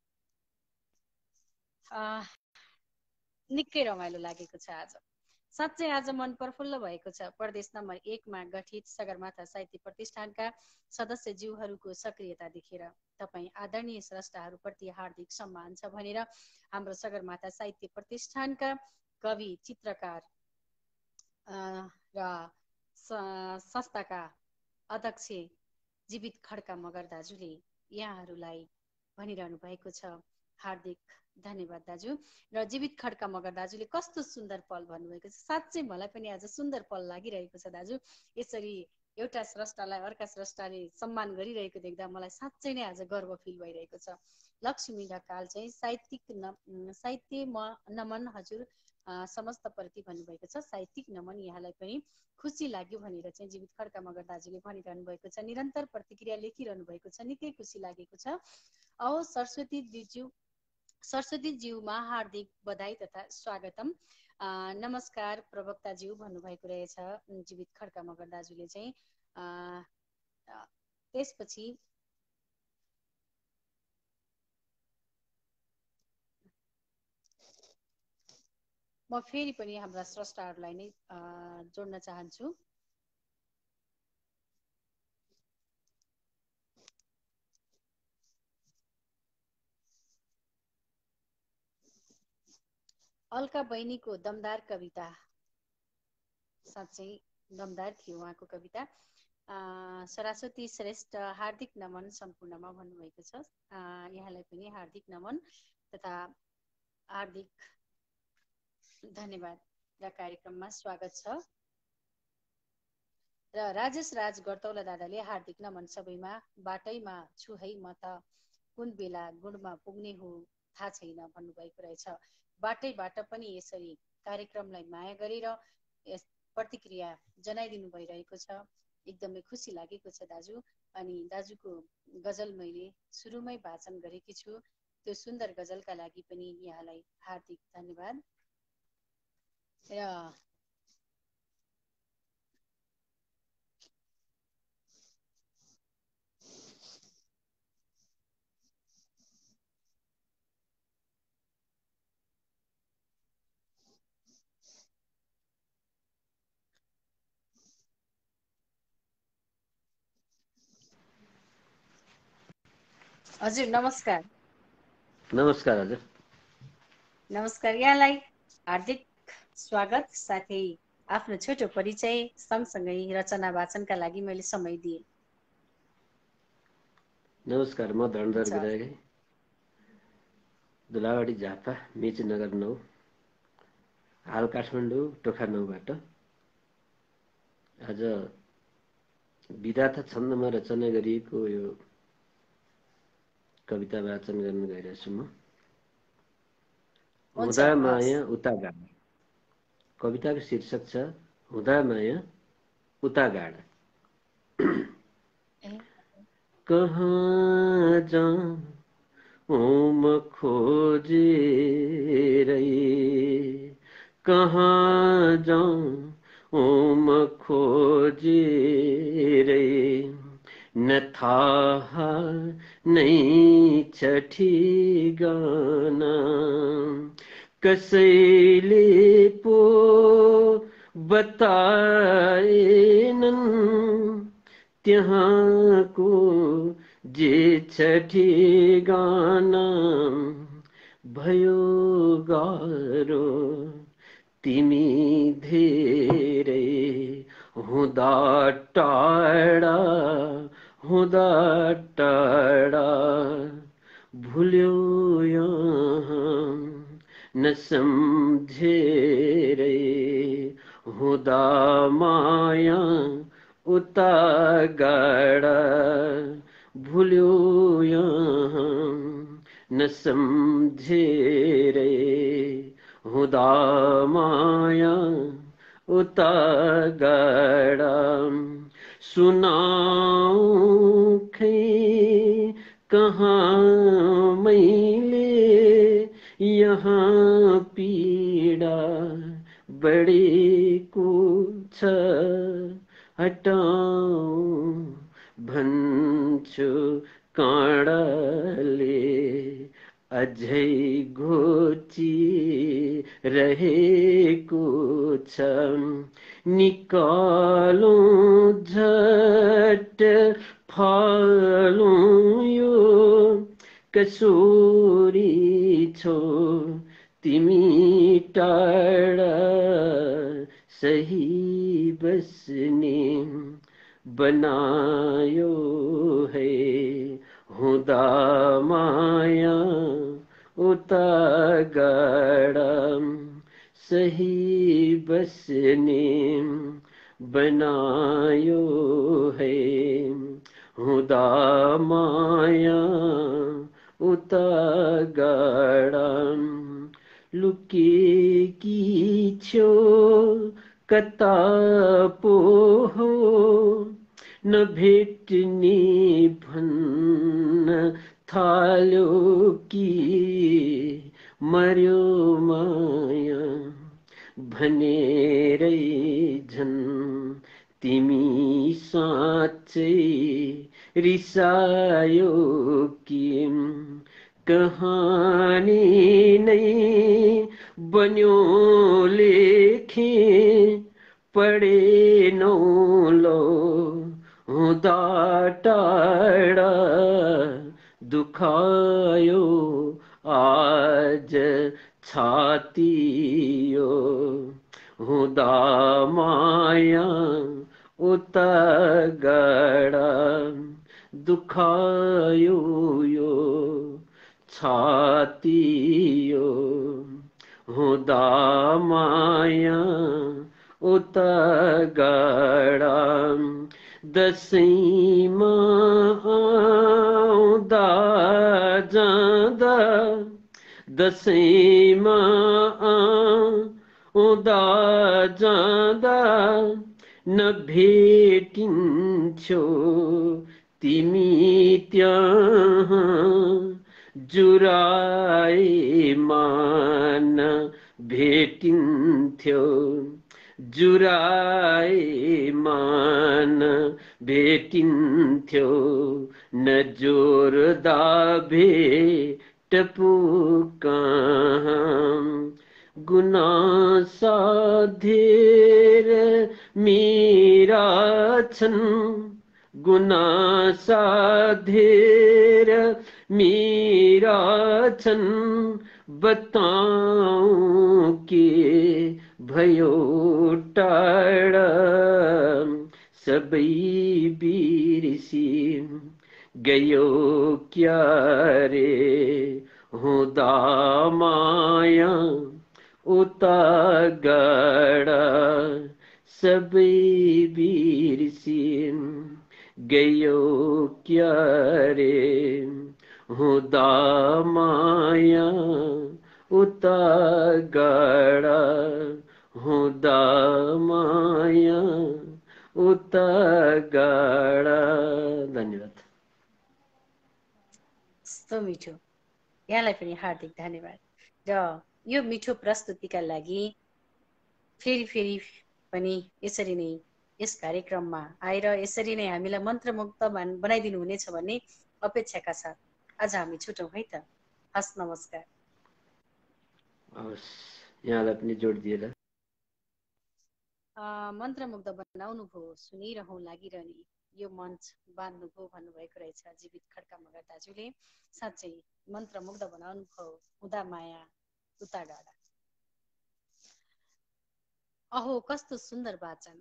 निकै रमाइलो लागेको छ आज। साँच्चै आज मन प्रफुल्ल भएको छ। प्रदेश नम्बर 1 मा गठित सगरमाथा साहित्य प्रतिष्ठानका सदस्यज्यूहरूको सक्रियता देखेर तपाईँ आदरणीय स्रष्टाहरूप्रति हार्दिक सम्मान छ भनेर हाम्रो सगरमाथा साहित्य प्रतिष्ठानका कवि, चित्रकार र संस्थाका अध्यक्ष जीवित खड्का मगर दाजुले यहाँहरूलाई भनिरहनु भएको छ। हार्दिक धन्यवाद दाजु। र जीवित खड्का मगर दाजुले कस्तो सुन्दर पल भन्नुभएको छ। साँच्चै मलाई पनि आज सुन्दर पल लागिरहेको छ दाजु। यसरी एउटा स्रष्टालाई अर्का स्रष्टाले सम्मान गरिरहेको देख्दा मलाई साँच्चै नै आज गर्व फिल भइरहेको छ। लक्ष्मी ढकाल चाहिँ साहित्य नमन हजुर समस्त प्रति भन्नुभएको छ। साहित्यिक नमन यहाँलाई पनि खुसी लाग्यो भनेर चाहिँ जीवित खड्का मगर दाजुले भनिरहनु भएको छ। निरन्तर प्रतिक्रिया लेखिरहनु भएको छ, निकै खुसी लागेको छ। औ सरस्वती ज्यूमा हार्दिक बधाई तथा स्वागतम। नमस्कार प्रवक्ता ज्यू भन्नुभएको रहेछ जीवित खड्का मगर दाजुले चाहिँ। त्यसपछि म फेरि पनि हाम्रा स्रष्टाहरूलाई नै जोड्न चाहन्छु। अल्का बहिनीको दमदार कविता, साँच्चै दमदार थियो उहाँको कविता। सरस्वती श्रेष्ठ हार्दिक नमन सम्पूर्णमा भन्नुभएको छ। यहाँलाई पनि हार्दिक नमन तथा हार्दिक धन्यवाद र कार्यक्रममा स्वागत छ। र राजेश राज गर्तौला दादाले हार्दिक नमन सबैमा, बाटैमा छु है म त, कुन बेला गुणमा पुग्ने हो थाहा छैन भन्नुभएको रहेछ। बाटैबाट पनि यसरी कार्यक्रमलाई माया गरेर प्रतिक्रिया जनाइदिनु भइरहेको छ। एकदमै खुसी लागेको छ दाजु। अनि दाजुको गजल मैले सुरुमै वाचन गरेकी छु। त्यो सुन्दर गजलका लागि पनि यहाँलाई हार्दिक धन्यवाद। हजुर नमस्कार। नमस्कार हजुर। नमस्कार, यहाँलाई हार्दिक स्वागत। साथै आफ्नो छोटो परिचय सँगसँगै रचना वाचनका लागि मैले समय दिएँ। नमस्कार, म धरणधर विधायक, दुलावाडी झापा, मेची नगर 9, हाल काठमाडौँ टोखा 9बाट आज विधाता छन्दमा रचना गरिएको यो कविता वाचन गर्न गइरहेको छु। म हुँदा माया उता गाडा। कविताको शीर्षक छ हुँदा माया उता गाडा। कहाँ जाऊँ म खोजेरै, कहाँ जाऊँ म खोजेरै, न थाहा नै छ ठेगाना, कसैले पो बताएनन् त्यहाँको जे छ ठेगाना। भयो गाह्रो तिमी धेरै हुँदा टाढा, हुँदा टाढा, भुल्यो यहाँ नसम्झेरै, हुँदा माया उता गाडा, भुल्यो यहाँ नसम्झेरै, हुँदा माया उता गाडा। सुनाऊं खै कहाँ मैले यहाँ पीडा बढेको छ, हटाऊं भन्छु काँडाले अझै घोची रहेको छ, निकालौं झट फालौं यो कसोरी छौ तिमी टाढा, सही बस्ने बनायो है हुँदा माया उता गाडा, सही बस्ने बनायो है हुँदा माया उता गाडा। लुकेकी छ्यो कता पो हो नभेट्ने भन्न थाल्यो कि, मर्यो माया भनेरै झन् तिमी साँच्चै रिसायो कि, कहानी नै बन्यो लेखे पढेनौ लो हुँदा टाढा, दुखायो आज छाती यो हुँदा माया उता गाडा, दुखायो यो छाती यो हुँदा माया उता गाडा दसैँमा आउँदा जाँदा दसैँमा आउँदा जाँदा नभेटिन्छौ तिमी त्यहाँ जुराएमा भेटिन्थ्यो जुराएमा भेटिन्थ्यो नजोर्दा भेट पुकाहाँ गुनासा धेर मेरा छन् गुनासा धेर मेरा छन् बताऊं के भयो टाढा सबै बिर्सी गयो क्या रे हुँदा माया उता गाडा सबै बिर्सी गयो क्या रे हुँदा माया उता गाडा हुँदा माया उता गाडा। धन्यवाद। कस्तो मिठो, यहाँलाई पनि हार्दिक धन्यवाद। र यो मिठो प्रस्तुतिका लागि फेरि पनि यसरी नै यस कार्यक्रममा आएर यसरी नै हामीलाई मन्त्रमुग्ध बनाइदिनु हुनेछ भन्ने अपेक्षाका साथ आज हामी छुटौँ है त। हस्, नमस्कार। हस्, यहाँलाई पनि जोड दिएर मन्त्रमुग्ध बनाउनु भयो, सुनिरहँ लागिरहने यो मञ्च बाँध्नुभयो भन्नुभएको रहेछ जीवित खड्का मगर दाजुले। साँच्चै मन्त्रमुग्ध बनाउनु भयो, हुँदा माया उता गाडा। अहो कस्तो सुन्दर वाचन।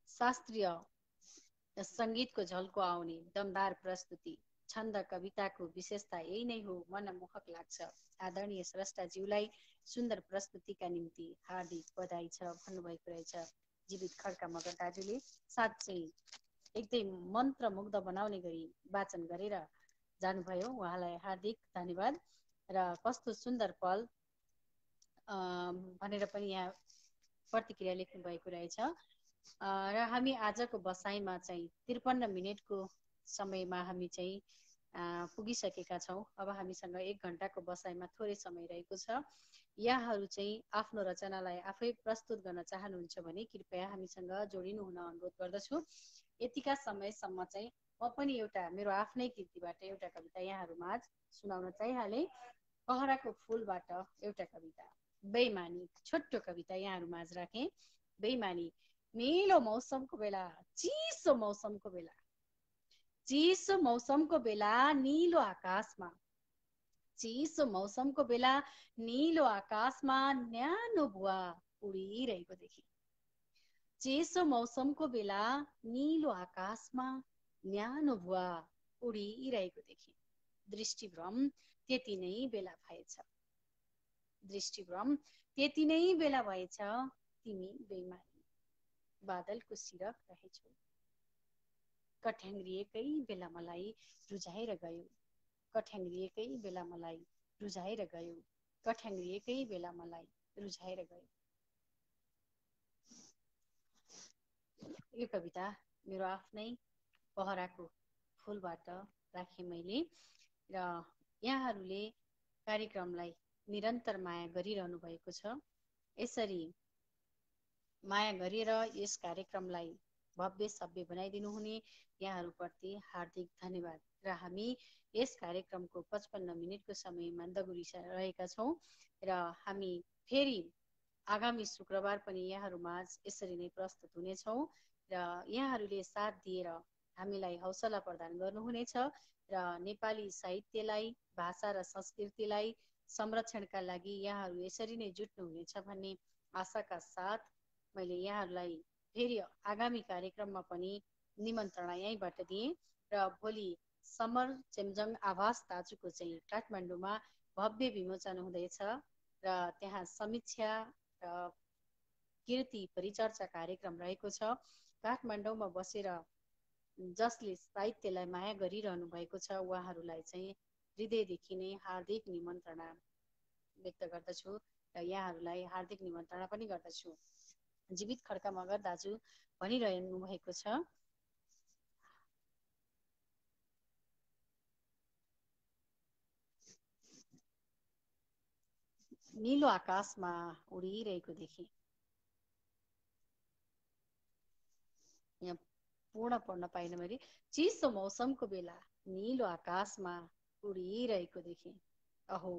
शास्त्रीय संगीतको झल्को आउने दमदार प्रस्तुति, छन्द कविताको विशेषता यही नै हो, मनमोहक लाग्छ। आदरणीय स्रष्टाज्यूलाई सुन्दर प्रस्तुतिका निम्ति हार्दिक बधाई छ भन्नुभएको रहेछ जीवित खड्का मगर दाजुले। साँच्चै एकदम मन्त्रमुग्ध बनाउने गरी वाचन गरेर जानुभयो, उहाँलाई हार्दिक धन्यवाद। र कस्तो सुन्दर पल भनेर पनि यहाँ प्रतिक्रिया लेख्नु भएको रहेछ। र हामी आजको बसाइमा चाहिँ 53 मिनटको समयमा हामी चाहिँ पुगिसकेका छौँ। अब हामीसँग 1 घण्टाको बसाइमा थोरै समय रहेको छ। यहाँहरू चाहिँ आफ्नो रचनालाई आफै प्रस्तुत गर्न चाहनुहुन्छ भने कृपया हामीसँग जोडिनु हुन अनुरोध गर्दछु। यतिका समयसम्म चाहिँ म पनि एउटा मेरो आफ्नै कृतिबाट एउटा कविता यहाँहरूमा सुनाउन चाहिहालेँ। कहराको फुलबाट एउटा कविता, बेइमानी, छोटो कविता यहाँहरूमा राखेँ। बेइमानी। निलो मौसमको बेला, चिसो मौसमको बेला, चिसो मौसमको बेला निलो आकाशमा, चिसो मौसमको बेला निलो आकाशमा न्यानो भुवा उडिरहेको देखि, चिसो मौसमको बेला निलो आकाशमा न्यानो भुवा उडिरहेको देखि, दृष्टिभ्रम त्यति नै बेला भएछ, दृष्टिभ्रम त्यति नै बेला भएछ, तिमी बेइमानी बादलको सिरक रहेछौ, कठ्याङ्ग्रिएकै बेला मलाई रुझाएर गयो, कठ्याङ्ग्रिएकै बेला मलाई रुझाएर गयो, कठ्याङ्ग्रिएकै बेला मलाई रुझाएर गयो। यो कविता मेरो आफ्नै कहराको फुलबाट राखेँ मैले। र यहाँहरूले कार्यक्रमलाई निरन्तर माया गरिरहनु भएको छ। यसरी माया गरेर यस कार्यक्रमलाई भव्य सभ्य बनाइदिनु हुने यहाँहरूप्रति हार्दिक धन्यवाद। र हामी यस कार्यक्रमको 55 मिनटको समयमा दगुरिरहेका छौँ र हामी फेरि आगामी शुक्रबार पनि यहाँहरूमाझ यसरी नै प्रस्तुत हुनेछौँ र यहाँहरूले साथ दिएर हामीलाई हौसला प्रदान गर्नुहुनेछ र नेपाली साहित्यलाई, भाषा र संस्कृतिलाई संरक्षणका लागि यहाँहरू यसरी नै जुट्नुहुनेछ भन्ने आशाका साथ मैले यहाँहरूलाई फेरि आगामी कार्यक्रममा पनि निमन्त्रणा यहीँबाट दिएँ र भोलि समर चेम्जङ आवास दाजुको चाहिँ काठमाडौँमा भव्य विमोचन हुँदैछ र त्यहाँ समीक्षा र कीर्ति परिचर्चा कार्यक्रम रहेको छ। काठमाडौँमा बसेर जसले साहित्यलाई माया गरिरहनु भएको छ उहाँहरूलाई चाहिँ हृदयदेखि नै हार्दिक निमन्त्रणा व्यक्त गर्दछु र यहाँहरूलाई हार्दिक निमन्त्रणा पनि गर्दछु। जीवित खड्का मगर दाजु भनिरहनु भएको छ, नीलो आकाशमा उडिरहेको देखेँ। यहाँ पूर्ण पढ्न पाइन मैले। चिसो मौसमको बेला नीलो आकाशमा उडिरहेको देखेँ। अहो,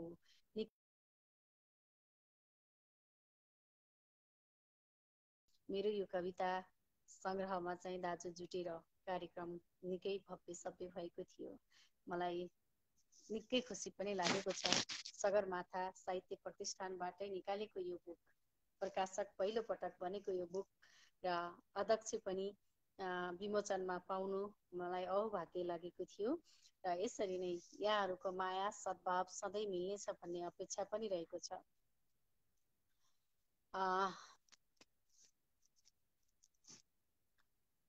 मेरो यो कविता सङ्ग्रहमा चाहिँ दाजु जुटेर कार्यक्रम निकै भव्य सभ्य भएको थियो। मलाई निकै खुसी पनि लागेको छ। सगरमाथा साहित्य प्रतिष्ठानबाटै निकालेको यो बुक, प्रकाशक पहिलो पटक बनेको यो बुक र अध्यक्ष पनि विमोचनमा पाउनु मलाई अभाग्य लागेको थियो र यसरी नै यहाँहरूको माया सद्भाव सधैँ मिल्नेछ भन्ने अपेक्षा पनि रहेको छ।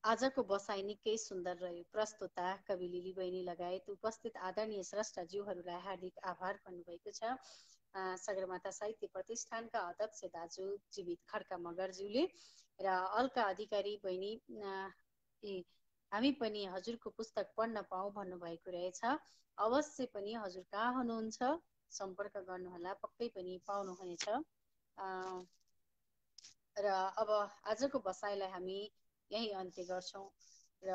आजको बसाइ निकै सुन्दर रह्यो। प्रस्तुता कवि लिली बहिनी लगायत उपस्थित आदरणीय स्रष्टाज्यूहरूलाई हार्दिक आभार भन्नुभएको छ। सगरमाथा साहित्य प्रतिष्ठानका अध्यक्ष दाजु जीवित खड्का मगरज्यूले र अल्का अधिकारी बहिनी हामी पनि हजुरको पुस्तक पढ्न पाऊँ भन्नुभएको रहेछ। अवश्य पनि हजुर कहाँ हुनुहुन्छ सम्पर्क गर्नुहोला, पक्कै पनि पाउनुहुनेछ। र अब आजको बसाइलाई हामी यही अन्त्य गर्छौं र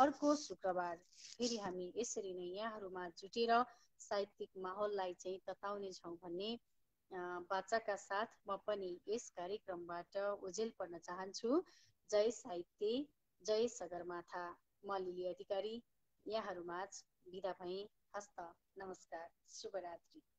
अर्को शुक्रबार फेरि हामी यसरी नै यहाँहरूमा जुटेर साहित्यिक माहौललाई चाहिँ तताउने छौं भन्ने वाचाका साथ म पनि यस कार्यक्रमबाट ओझेल पर्न चाहन्छु। जय साहित्य, जय सगरमाथा। म लिली अधिकारी यहाँहरूमाझ बिदा भएँ। हस्त, नमस्कार, शुभरात्रि।